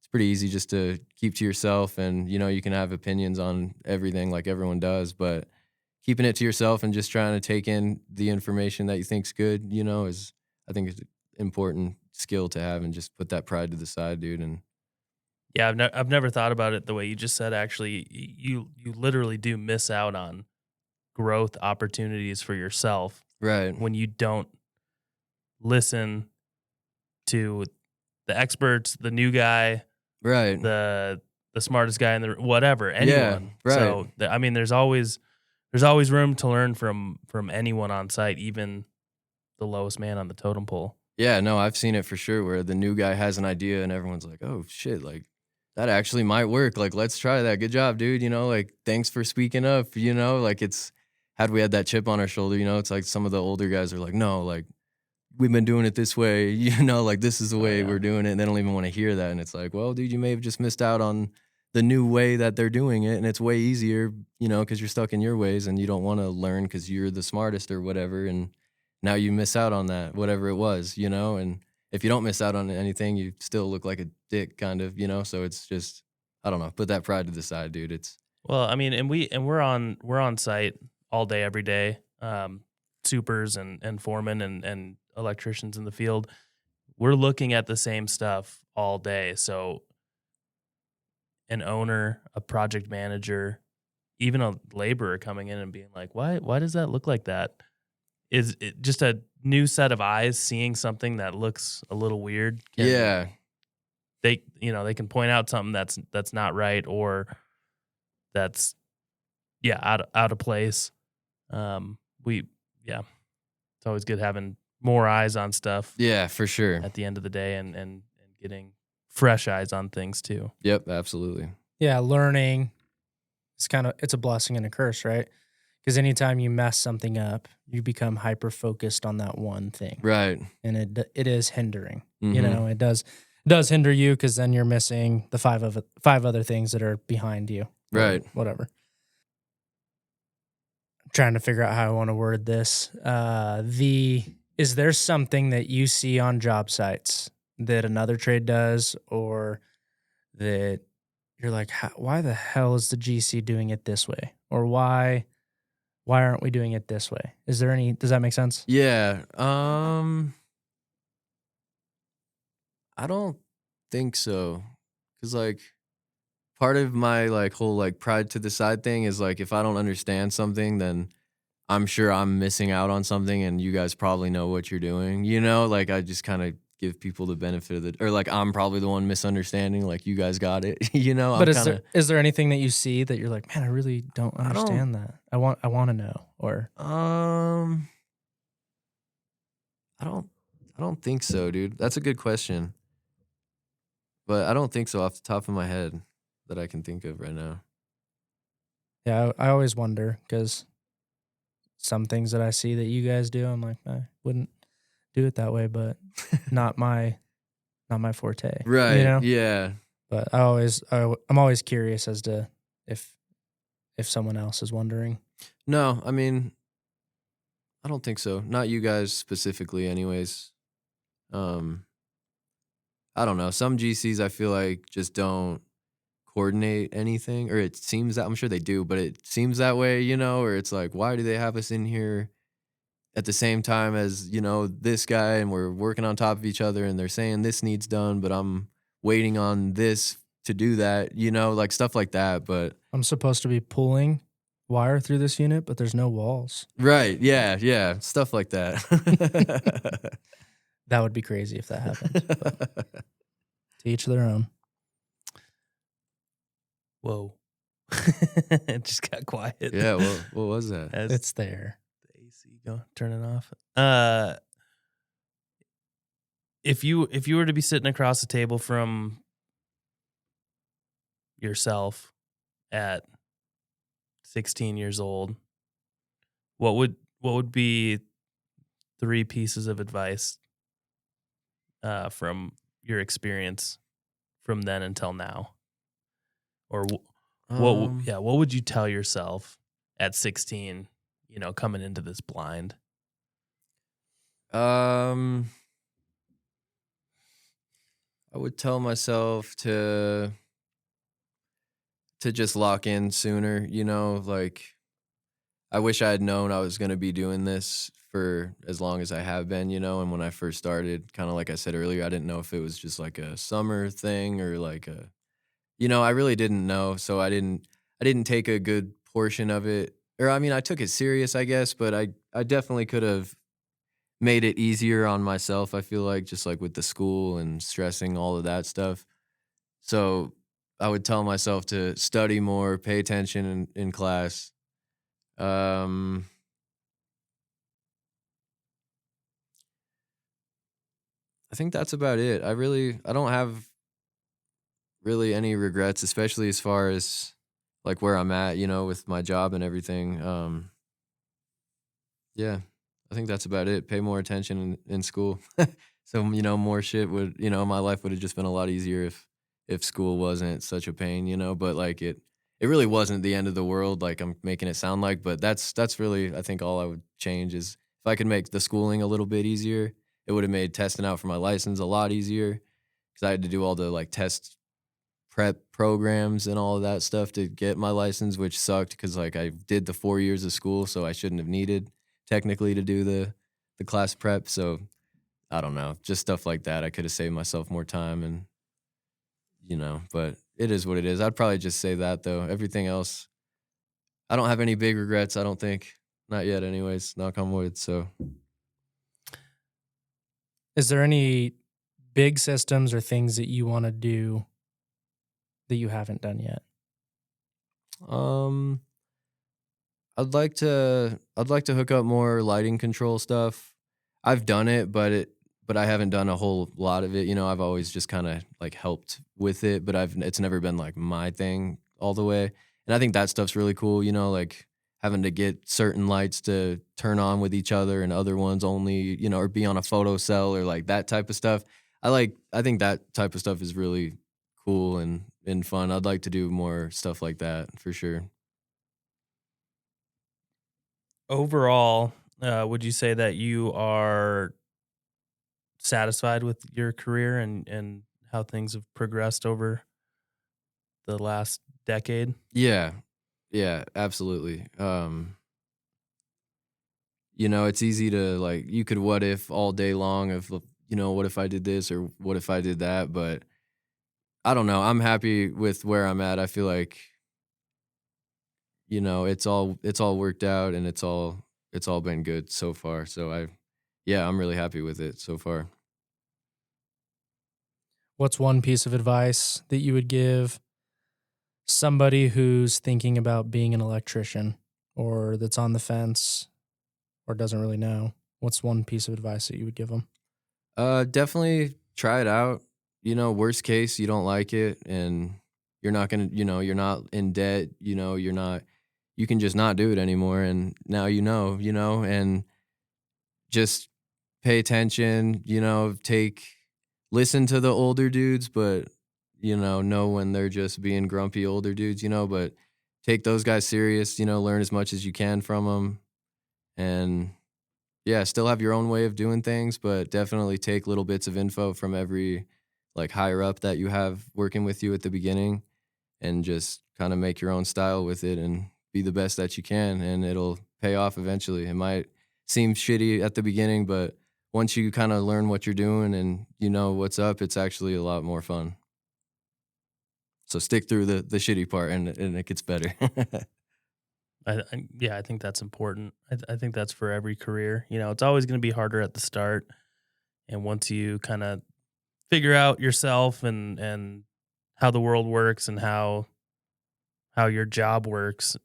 pretty easy just to keep to yourself and, you can have opinions on everything like everyone does, but keeping it to yourself and just trying to take in the information that you think's good, is, I think it's an important skill to have and just put that pride to the side, dude. And Yeah, I've never thought about it the way you just said. Actually, you literally do miss out on growth opportunities for yourself right. when you don't listen to the experts, the new guy, Right. the the smartest guy in the whatever, anyone. right. So I mean, there's always room to learn from anyone on site, even the lowest man on the totem pole. Yeah, no, I've seen it for sure where the new guy has an idea and everyone's like, "Oh shit, like that actually might work. Like let's try that. Good job, dude. You know, like thanks for speaking up, you know? Like it's had we had that chip on our shoulder, you know, it's like some of the older guys are like, "No, like we've been doing it this way, you know, like this is the way yeah. we're doing it." And they don't even want to hear that. And it's like, well, dude, you may have just missed out on the new way that they're doing it. And it's way easier, you know, because you're stuck in your ways and you don't want to learn because you're the smartest or whatever. And now you miss out on that, whatever it was, you know. And if you don't miss out on anything, you still look like a dick, kind of, you know. So it's just, I don't know, put that pride to the side, dude. It's Well, I mean, and we're on site all day, every day. Supers and foremen and electricians in the field. We're looking at the same stuff all day. So an owner, a project manager, even a laborer coming in and being like, why does that look like that? Is it just a new set of eyes seeing something that looks a little weird? yeah, They can point out something that's not right, or that's out of place. It's always good having more eyes on stuff yeah, for sure. at the end of the day, and getting fresh eyes on things too. Yep, absolutely. Yeah, learning it's a blessing and a curse, right? Because anytime you mess something up, you become hyper focused on that one thing, Right. and it is hindering. You Mhm. know, it does hinder you because then you're missing the five other things that are behind you, or Right. whatever. I'm trying to figure out how I want to word this. Is there something that you see on job sites that another trade does, or that you're like, why the hell is the GC doing it this way, or why aren't we doing it this way? Is there any? Does that make sense? Yeah. I don't think so. Cause like part of my like whole like pride to the side thing is like if I don't understand something, then I'm sure I'm missing out on something and you guys probably know what you're doing. You know, like I just kind of give people the benefit of the, or like I'm probably the one misunderstanding, like you guys got it. You know, But I'm is there anything that you see that you're like, man, I really don't I don't- understand that. I want to know, or I don't think so, dude. That's a good question. But I don't think so off the top of my head that I can think of right now. yeah, I always wonder because some things that I see that you guys do, I'm like, I wouldn't do it that way, but not my forte, Right. You know? Yeah. But I'm always curious as to if someone else is wondering. No, I mean, I don't think so. Not you guys specifically, anyways. I don't know. Some GCs I feel like just don't coordinate anything, or it seems that I'm sure they do, but it seems that way, you know, or it's like, why do they have us in here at the same time as, you know, this guy, and we're working on top of each other and they're saying this needs done, but I'm waiting on this to do that, you know, like stuff like that. But I'm supposed to be pulling wire through this unit, but there's no walls. right, yeah, stuff like that. That would be crazy if that happened. But to each their own. Whoa. It just got quiet. Yeah, what was that? As It's there. the AC turning off. If you were to be sitting across the table from yourself at 16 years old, what would be 3 pieces of advice from your experience from then until now? Or what would you tell yourself at 16, you know, coming into this blind? I would tell myself to just lock in sooner, you know, like I wish I had known I was going to be doing this for as long as I have been, you know, and when I first started, kind of like I said earlier, I didn't know if it was just like a summer thing or like a, you know, I really didn't know, so I didn't take a good portion of it. Or I mean, I took it serious, I guess, but I definitely could have made it easier on myself, I feel like, just like with the school and stressing all of that stuff. So would tell myself to study more, pay attention in class. Um, I think that's about it. I don't have really any regrets, especially as far as like where I'm at, with my job and everything. Yeah, I think that's about it. Pay more attention in school. So, more shit would, my life would have just been a lot easier if school wasn't such a pain, but like it really wasn't the end of the world like I'm making it sound like, but that's really I think all I would change is if I could make the schooling a little bit easier, it would have made testing out for my license a lot easier because I had to do all the like test prep programs and all of that stuff to get my license, which sucked because like I did the 4 years of school, so I shouldn't have needed technically to do the class prep. So I don't know, just stuff like that. I could have saved myself more time and but it is what it is. I'd probably just say that though. Everything else, I don't have any big regrets, I don't think. Not yet anyways, knock on wood. So Is there any big systems or things that you want to do that you haven't done yet? um I'd like to hook up more lighting control stuff. I've done it, but I haven't done a whole lot of it. I've always just kind of like helped with it, but it's never been like my thing all the way. And I think that stuff's really cool, like having to get certain lights to turn on with each other and other ones only, or be on a photo cell or like that type of stuff. I think that type of stuff is really cool and fun. I'd like to do more stuff like that for sure. Overall, would you say that you are satisfied with your career and how things have progressed over the last decade? Yeah. Yeah, absolutely. It's easy to like you could what if all day long of what if I did this or what if I did that, but I don't know. I'm happy with where I'm at. I feel like it's all worked out and it's all been good so far. So yeah, I'm really happy with it so far. What's one piece of advice that you would give somebody who's thinking about being an electrician or that's on the fence or doesn't really know? What's one piece of advice that you would give them? Definitely try it out. Worst case, you don't like it and you're not gonna, you're not in debt, you can just not do it anymore. And now and just pay attention, listen to the older dudes, but, know when they're just being grumpy older dudes, but take those guys serious, learn as much as you can from them. And yeah, still have your own way of doing things, but definitely take little bits of info from every like higher up that you have working with you at the beginning and just kind of make your own style with it and be the best that you can and it'll pay off eventually. It might seem shitty at the beginning, but once you kind of learn what you're doing and you know what's up, it's actually a lot more fun. So stick through the shitty part and it gets better. Yeah, I think that's important. I think that's for every career. It's always going to be harder at the start, and once you kind of figure out yourself and how the world works and how your job works,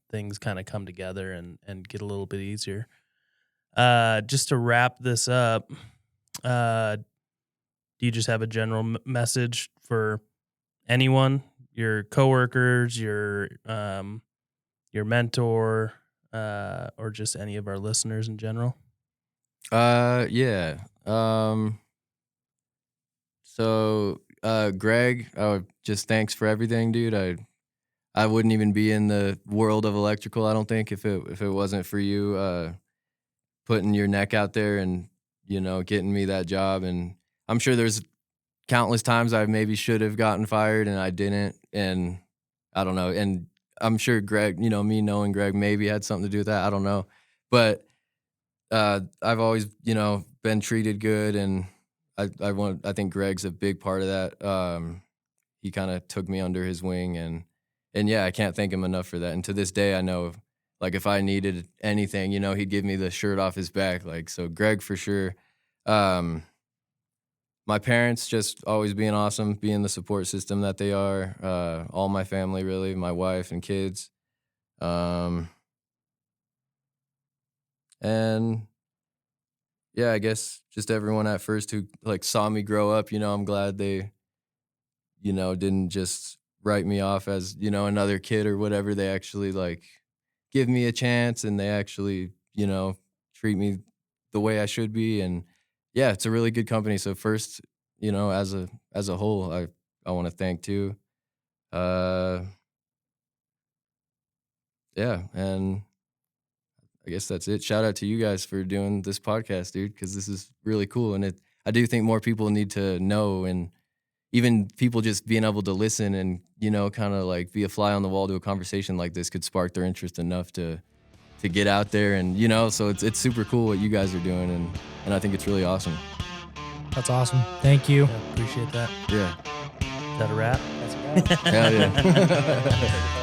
things kind of come together and get a little bit easier. Just to wrap this up, do you just have a general message for anyone, your coworkers, your mentor, or just any of our listeners in general? Yeah. So Greg, just thanks for everything, dude. I wouldn't even be in the world of electrical, I don't think, if it wasn't for you putting your neck out there and getting me that job. And I'm sure there's countless times I maybe should have gotten fired and I didn't. And I don't know. And I'm sure Greg, me knowing Greg maybe had something to do with that. I don't know. But I've always, been treated good, and I think Greg's a big part of that. He kind of took me under his wing, and yeah, I can't thank him enough for that. And to this day, I know, like, if I needed anything, he'd give me the shirt off his back. Like, so Greg for sure. my parents just always being awesome, being the support system that they are. All my family, really, my wife and kids. And yeah, I guess just everyone at first who like saw me grow up, I'm glad they, didn't just write me off as, another kid or whatever. They actually like give me a chance and they actually, treat me the way I should be. And yeah, it's a really good company. So first, as a whole, I want to thank too. Yeah, and I guess that's it. Shout out to you guys for doing this podcast, dude, because this is really cool. And I do think more people need to know, and even people just being able to listen and, kind of like be a fly on the wall to a conversation like this could spark their interest enough to get out there. And, so it's super cool what you guys are doing. And I think it's really awesome. That's awesome. Thank you. Yeah, appreciate that. Yeah. Is that a wrap? That's a wrap. Hell yeah.